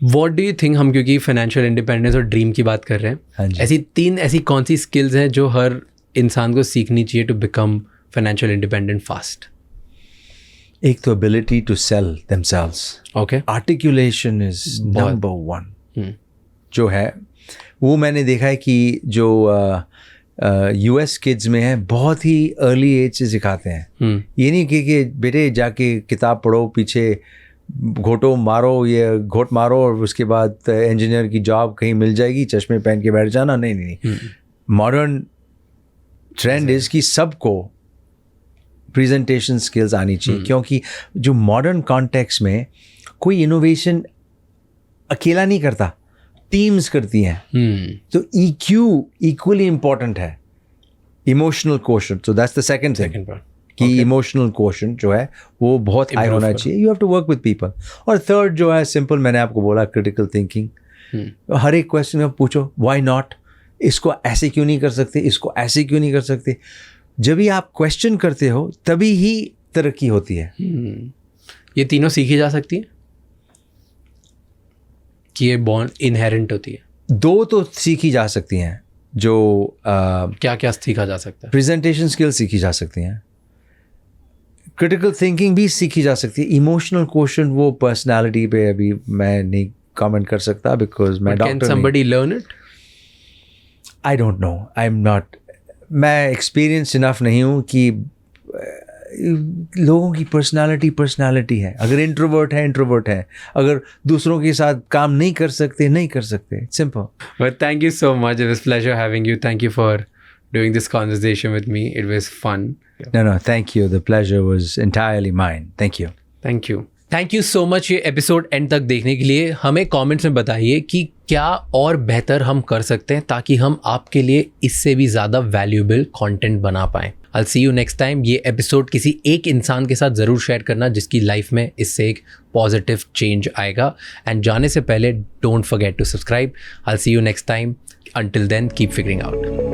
What do you think, हम क्योंकि फाइनेंशियल इंडिपेंडेंस और ड्रीम की बात कर रहे हैं, ऐसी कौन सी स्किल्स हैं जो हर इंसान को सीखनी चाहिए to become financial independent fast? एक तो ability to sell themselves, okay, articulation is number 1 जो है। वो मैंने देखा है कि जो US किड्स में है, बहुत ही अर्ली एज से सिखाते हैं। ये नहीं कि बेटे जाके किताब पढ़ो, पीछे घोटो मारो, ये घोट मारो और उसके बाद इंजीनियर की जॉब कहीं मिल जाएगी, चश्मे पहन के बैठ जाना। नहीं। मॉडर्न ट्रेंड इज़ कि सबको प्रेजेंटेशन स्किल्स आनी चाहिए, क्योंकि जो मॉडर्न कॉन्टेक्स्ट में कोई इनोवेशन अकेला नहीं करता, टीम्स करती हैं। तो EQ इक्वली इम्पॉर्टेंट है, emotional quotient. So that's the second thing कि इमोशनल क्वोशंट जो है वो बहुत हाई होना चाहिए। You have to work with people. और थर्ड जो है सिंपल, मैंने आपको बोला, क्रिटिकल थिंकिंग। हर एक क्वेश्चन में पूछो व्हाई नॉट, इसको ऐसे क्यों नहीं कर सकते, इसको ऐसे क्यों नहीं कर सकते। जब भी आप क्वेश्चन करते हो तभी ही तरक्की होती है। ये तीनों सीखी जा सकती है कि ये बॉर्न इनहेरेंट होती है? 2 तो सीखी जा सकती हैं, जो क्या क्या सीखा जा सकता है? प्रेजेंटेशन स्किल्स सीखी जा सकती हैं, क्रिटिकल थिंकिंग भी सीखी जा सकती है, इमोशनल क्वेश्चन वो पर्सनालिटी पे अभी मैं नहीं कमेंट कर सकता बिकॉज मैं can doctor somebody learn it? I don't know, I am not, मैं एक्सपीरियंस इनफ नहीं हूँ कि लोगों की पर्सनालिटी है, अगर इंट्रोवर्ट है, अगर दूसरों के साथ काम नहीं कर सकते, simple. But thank you so much. It was a pleasure having you. Thank you for doing this conversation with me. It was fun. No, thank you. The pleasure was entirely mine. Thank you. Thank you. Thank you so much ये episode and तक देखने के लिए. हमें comments में बताइए कि क्या और बेहतर हम कर सकते हैं ताकि हम आपके लिए इससे भी ज़्यादा वैल्यूएबल कंटेंट बना पाएँ. I'll see you next time. ये एपिसोड किसी एक इंसान के साथ ज़रूर शेयर करना जिसकी लाइफ में इससे एक पॉजिटिव चेंज आएगा. एंड जाने से पहले don't forget to subscribe. I'll see you next time. Until then, keep figuring out.